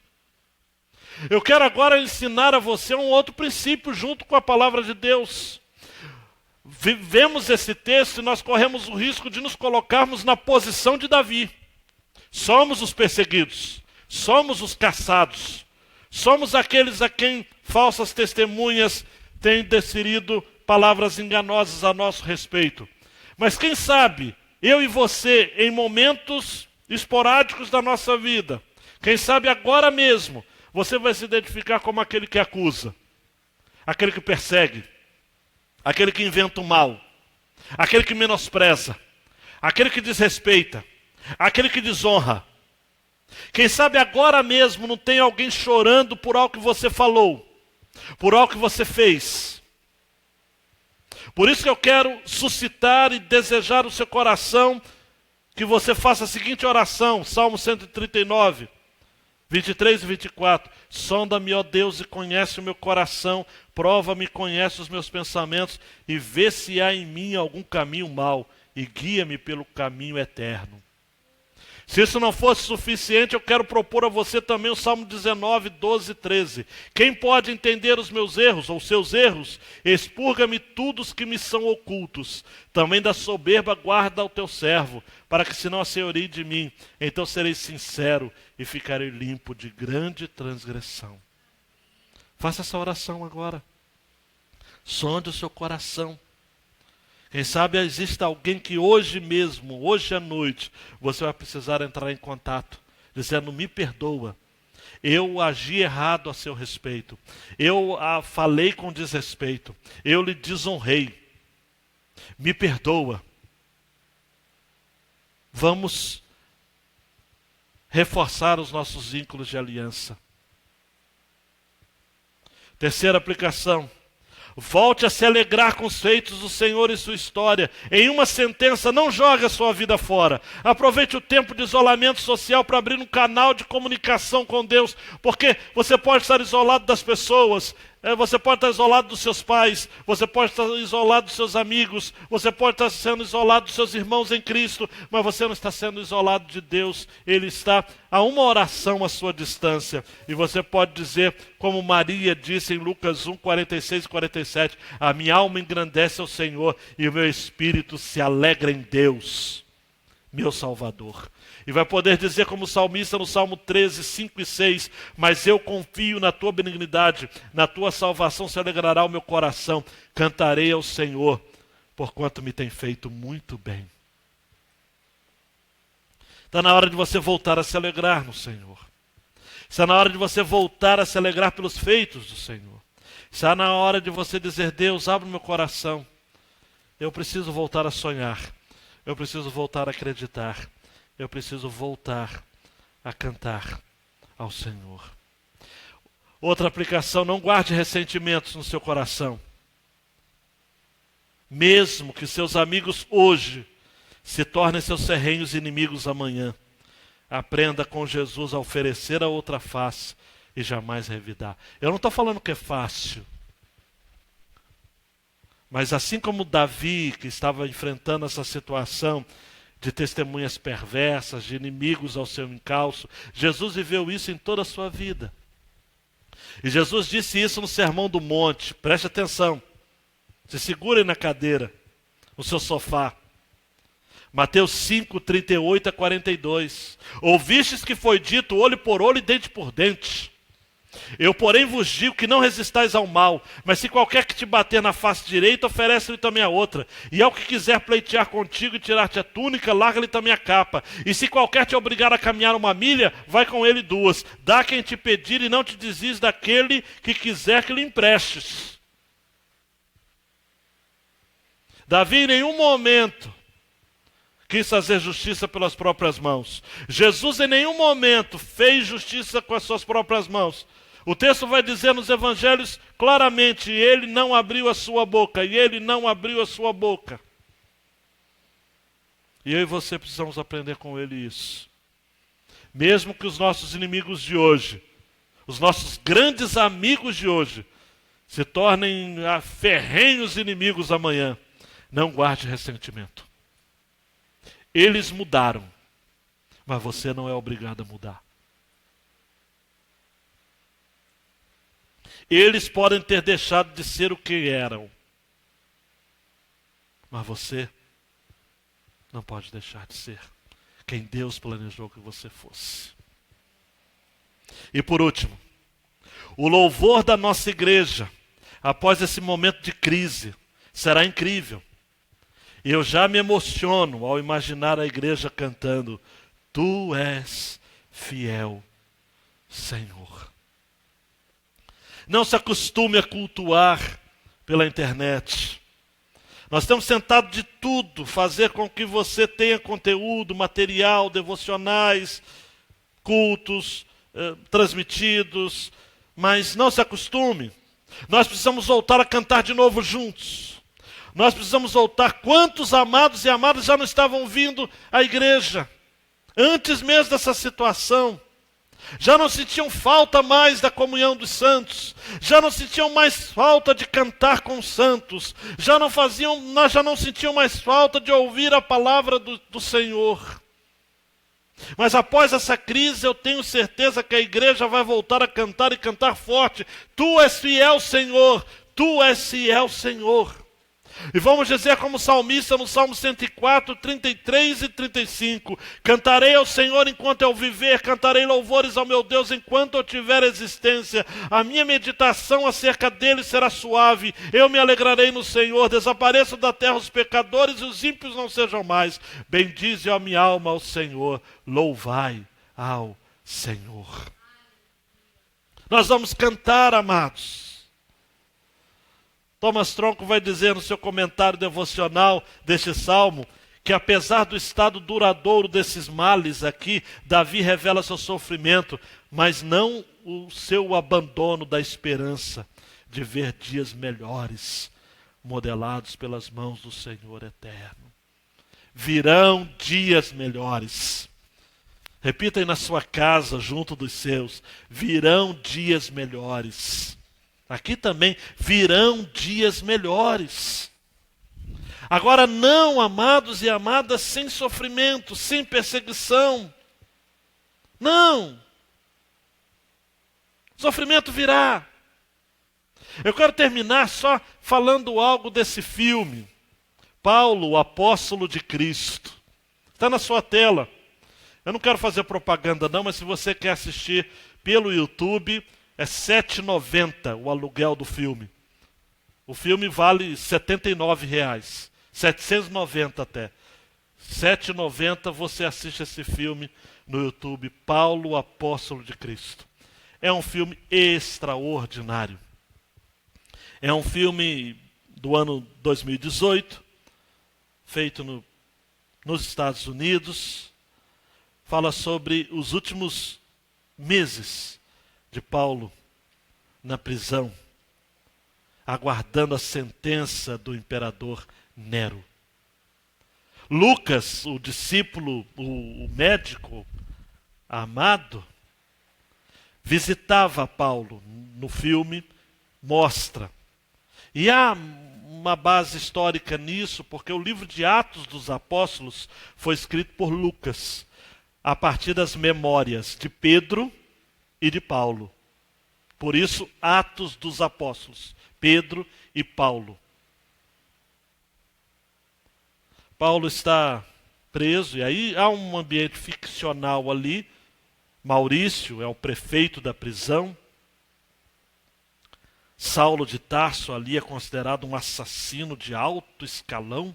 Eu quero agora ensinar a você um outro princípio junto com a palavra de Deus. Vivemos esse texto e nós corremos o risco de nos colocarmos na posição de Davi. Somos os perseguidos, somos os caçados, somos aqueles a quem falsas testemunhas têm desferido palavras enganosas a nosso respeito. Mas quem sabe, eu e você, em momentos esporádicos da nossa vida, quem sabe agora mesmo, você vai se identificar como aquele que acusa, aquele que persegue, aquele que inventa o mal, aquele que menospreza, aquele que desrespeita, aquele que desonra. Quem sabe agora mesmo não tem alguém chorando por algo que você falou, por algo que você fez. Por isso que eu quero suscitar e desejar no seu coração que você faça a seguinte oração, Salmo 139, 23 e 24. Sonda-me, ó Deus, e conhece o meu coração, prova-me e conhece os meus pensamentos, e vê se há em mim algum caminho mau, e guia-me pelo caminho eterno. Se isso não fosse suficiente, eu quero propor a você também o Salmo 19, 12 e 13. Quem pode entender os meus erros, ou seus erros? Expurga-me tudo os que me são ocultos. Também da soberba guarda o teu servo, para que se não assenhorie de mim. Então serei sincero e ficarei limpo de grande transgressão. Faça essa oração agora. Sonde o seu coração. Quem sabe existe alguém que hoje mesmo, hoje à noite, você vai precisar entrar em contato, dizendo: me perdoa, eu agi errado a seu respeito, eu falei com desrespeito, eu lhe desonrei, me perdoa. Vamos reforçar os nossos vínculos de aliança. Terceira aplicação. Volte a se alegrar com os feitos do Senhor e sua história. Em uma sentença, não jogue a sua vida fora. Aproveite o tempo de isolamento social para abrir um canal de comunicação com Deus, porque você pode estar isolado das pessoas, você pode estar isolado dos seus pais, você pode estar isolado dos seus amigos, você pode estar sendo isolado dos seus irmãos em Cristo, mas você não está sendo isolado de Deus. Ele está a uma oração à sua distância. E você pode dizer, como Maria disse em Lucas 1, 46 e 47, a minha alma engrandece ao Senhor e o meu espírito se alegra em Deus, meu Salvador. E vai poder dizer como salmista no Salmo 13, 5 e 6, mas eu confio na tua benignidade, na tua salvação se alegrará o meu coração, cantarei ao Senhor, porquanto me tem feito muito bem. Está na hora de você voltar a se alegrar no Senhor. Está na hora de você voltar a se alegrar pelos feitos do Senhor. Está na hora de você dizer: Deus, abre o meu coração. Eu preciso voltar a sonhar. Eu preciso voltar a acreditar. Eu preciso voltar a cantar ao Senhor. Outra aplicação: não guarde ressentimentos no seu coração. Mesmo que seus amigos hoje se tornem seus ferrenhos inimigos amanhã, aprenda com Jesus a oferecer a outra face e jamais revidar. Eu não estou falando que é fácil. Mas assim como Davi, que estava enfrentando essa situação de testemunhas perversas, de inimigos ao seu encalço, Jesus viveu isso em toda a sua vida. E Jesus disse isso no Sermão do Monte. Preste atenção. Se segurem na cadeira, no seu sofá. Mateus 5, 38 a 42. Ouvistes que foi dito olho por olho e dente por dente. Eu, porém, vos digo que não resistais ao mal, mas se qualquer que te bater na face direita, oferece-lhe também a outra. E ao que quiser pleitear contigo e tirar-te a túnica, larga-lhe também a capa. E se qualquer te obrigar a caminhar 1 milha, vai com ele 2. Dá quem te pedir e não te desvies daquele que quiser que lhe emprestes. Davi em nenhum momento quis fazer justiça pelas próprias mãos. Jesus em nenhum momento fez justiça com as suas próprias mãos. O texto vai dizer nos evangelhos claramente: ele não abriu a sua boca, e ele não abriu a sua boca. E eu e você precisamos aprender com ele isso. Mesmo que os nossos inimigos de hoje, os nossos grandes amigos de hoje, se tornem ferrenhos inimigos amanhã, não guarde ressentimento. Eles mudaram, mas você não é obrigado a mudar. Eles podem ter deixado de ser o que eram, mas você não pode deixar de ser quem Deus planejou que você fosse. E por último, o louvor da nossa igreja, após esse momento de crise, será incrível. Eu já me emociono ao imaginar a igreja cantando: Tu és fiel, Senhor. Não se acostume a cultuar pela internet. Nós temos tentado de tudo fazer com que você tenha conteúdo, material, devocionais, cultos transmitidos, mas não se acostume. Nós precisamos voltar a cantar de novo juntos. Nós precisamos voltar. Quantos amados e amadas já não estavam vindo à igreja antes mesmo dessa situação? Já não sentiam falta mais da comunhão dos santos, já não sentiam mais falta de cantar com os santos, já não sentiam mais falta de ouvir a palavra do Senhor. Mas após essa crise, eu tenho certeza que a igreja vai voltar a cantar e cantar forte. Tu és fiel, Senhor, tu és fiel, Senhor. E vamos dizer como salmista no Salmo 104, 33 e 35. Cantarei ao Senhor enquanto eu viver, cantarei louvores ao meu Deus enquanto eu tiver existência. A minha meditação acerca dele será suave, eu me alegrarei no Senhor. Desapareçam da terra os pecadores e os ímpios não sejam mais. Bendize a minha alma ao Senhor, louvai ao Senhor. Nós vamos cantar, amados. Thomas Tronco vai dizer no seu comentário devocional deste salmo que apesar do estado duradouro desses males aqui, Davi revela seu sofrimento, mas não o seu abandono da esperança de ver dias melhores modelados pelas mãos do Senhor eterno. Virão dias melhores. Repita aí na sua casa, junto dos seus, virão dias melhores. Aqui também virão dias melhores. Agora não, amados e amadas, sem sofrimento, sem perseguição. Não. Sofrimento virá. Eu quero terminar só falando algo desse filme. Paulo, o apóstolo de Cristo. Está na sua tela. Eu não quero fazer propaganda não, mas se você quer assistir pelo YouTube, é R$ 7,90 o aluguel do filme. O filme vale R$ 79, 790 até. R$ 7,90 você assiste esse filme no YouTube, Paulo, Apóstolo de Cristo. É um filme extraordinário. É um filme do ano 2018, feito nos Estados Unidos. Fala sobre os últimos meses de Paulo na prisão, aguardando a sentença do imperador Nero. Lucas, o discípulo, o médico amado, visitava Paulo. No filme mostra. E há uma base histórica nisso, porque o livro de Atos dos Apóstolos foi escrito por Lucas, a partir das memórias de Pedro e de Paulo. Por isso, Atos dos Apóstolos, Pedro e Paulo. Paulo está preso, e aí há um ambiente ficcional ali. Maurício é o prefeito da prisão. Saulo de Tarso ali é considerado um assassino de alto escalão.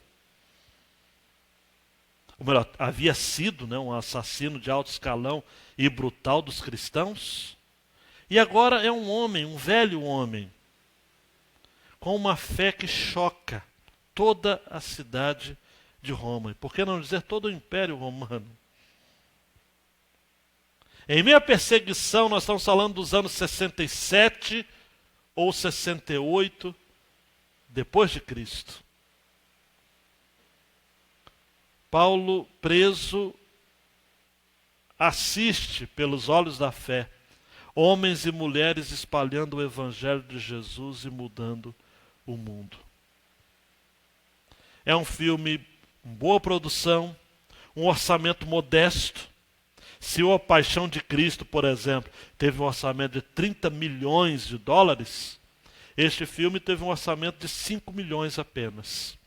Ou melhor, havia sido, um assassino de alto escalão e brutal dos cristãos. E agora é um homem, um velho homem, com uma fé que choca toda a cidade de Roma. E por que não dizer todo o Império Romano? Em meio à perseguição, nós estamos falando dos anos 67 ou 68 depois de Cristo. Paulo, preso, assiste pelos olhos da fé homens e mulheres espalhando o evangelho de Jesus e mudando o mundo. É um filme com boa produção, um orçamento modesto. Se A Paixão de Cristo, por exemplo, teve um orçamento de 30 milhões de dólares, este filme teve um orçamento de 5 milhões apenas.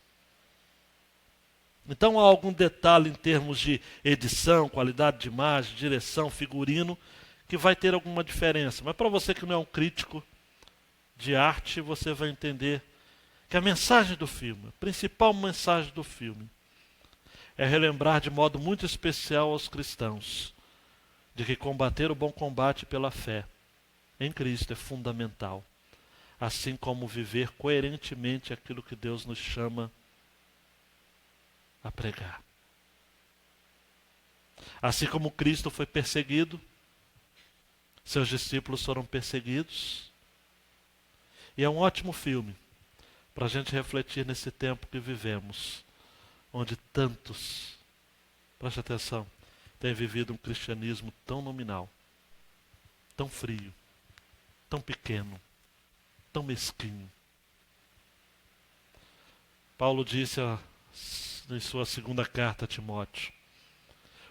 Então há algum detalhe em termos de edição, qualidade de imagem, direção, figurino, que vai ter alguma diferença. Mas para você que não é um crítico de arte, você vai entender que a mensagem do filme, a principal mensagem do filme, é relembrar de modo muito especial aos cristãos de que combater o bom combate pela fé em Cristo é fundamental, assim como viver coerentemente aquilo que Deus nos chama a pregar. Assim como Cristo foi perseguido, Seus discípulos foram perseguidos. E é um ótimo filme para a gente refletir nesse tempo que vivemos, onde tantos, preste atenção, têm vivido um cristianismo tão nominal, tão frio, tão pequeno, tão mesquinho. Paulo disse em sua segunda carta a Timóteo: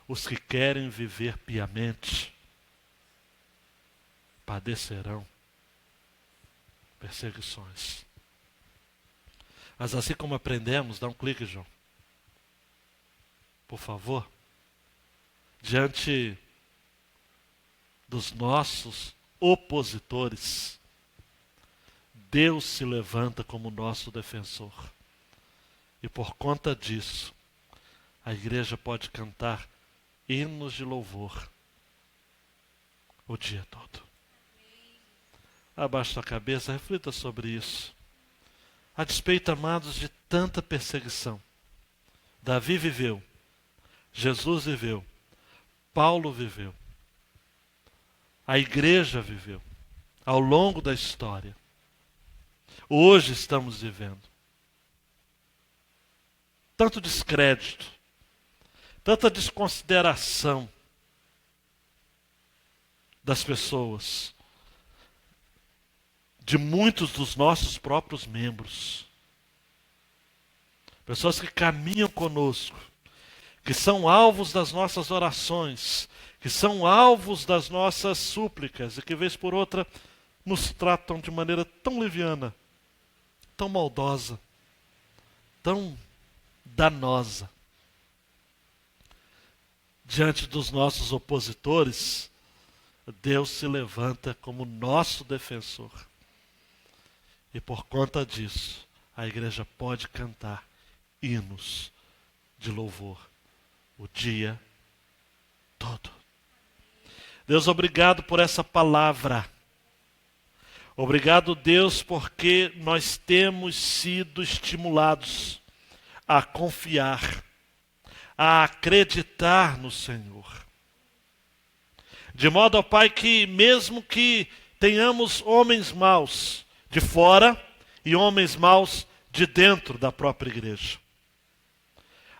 os que querem viver piamente padecerão perseguições. Mas assim como aprendemos, dá um clique, João. Por favor. Diante dos nossos opositores, Deus se levanta como nosso defensor. E por conta disso, a igreja pode cantar hinos de louvor o dia todo. Abaixe a cabeça, reflita sobre isso. A despeito, amados, de tanta perseguição, Davi viveu, Jesus viveu, Paulo viveu, a igreja viveu, ao longo da história. Hoje estamos vivendo. Tanto descrédito, tanta desconsideração das pessoas, de muitos dos nossos próprios membros. Pessoas que caminham conosco, que são alvos das nossas orações, que são alvos das nossas súplicas e que, vez por outra, nos tratam de maneira tão leviana, tão maldosa, tão danosa. Diante dos nossos opositores, Deus se levanta como nosso defensor. E por conta disso, a igreja pode cantar hinos de louvor o dia todo. Deus, obrigado por essa palavra. Obrigado, Deus, porque nós temos sido estimulados a confiar, a acreditar no Senhor. De modo, ó Pai, que mesmo que tenhamos homens maus de fora e homens maus de dentro da própria igreja,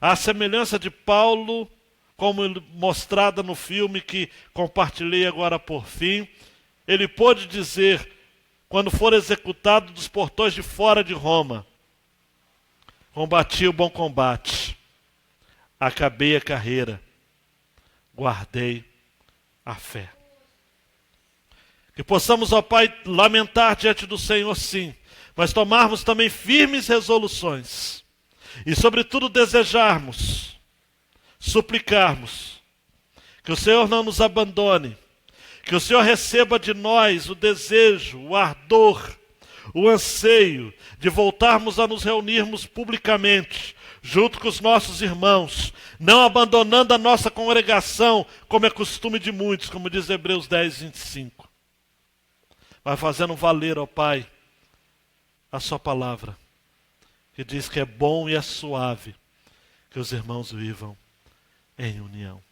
à semelhança de Paulo, como mostrada no filme que compartilhei agora por fim, ele pôde dizer, quando for executado dos portões de fora de Roma: combati o bom combate, acabei a carreira, guardei a fé. Que possamos, ó Pai, lamentar diante do Senhor, sim, mas tomarmos também firmes resoluções. E, sobretudo, desejarmos, suplicarmos, que o Senhor não nos abandone, que o Senhor receba de nós o desejo, o ardor, o anseio de voltarmos a nos reunirmos publicamente, junto com os nossos irmãos, não abandonando a nossa congregação, como é costume de muitos, como diz Hebreus 10, 25. Mas fazendo valer, ó Pai, a sua palavra, que diz que é bom e é suave que os irmãos vivam em união.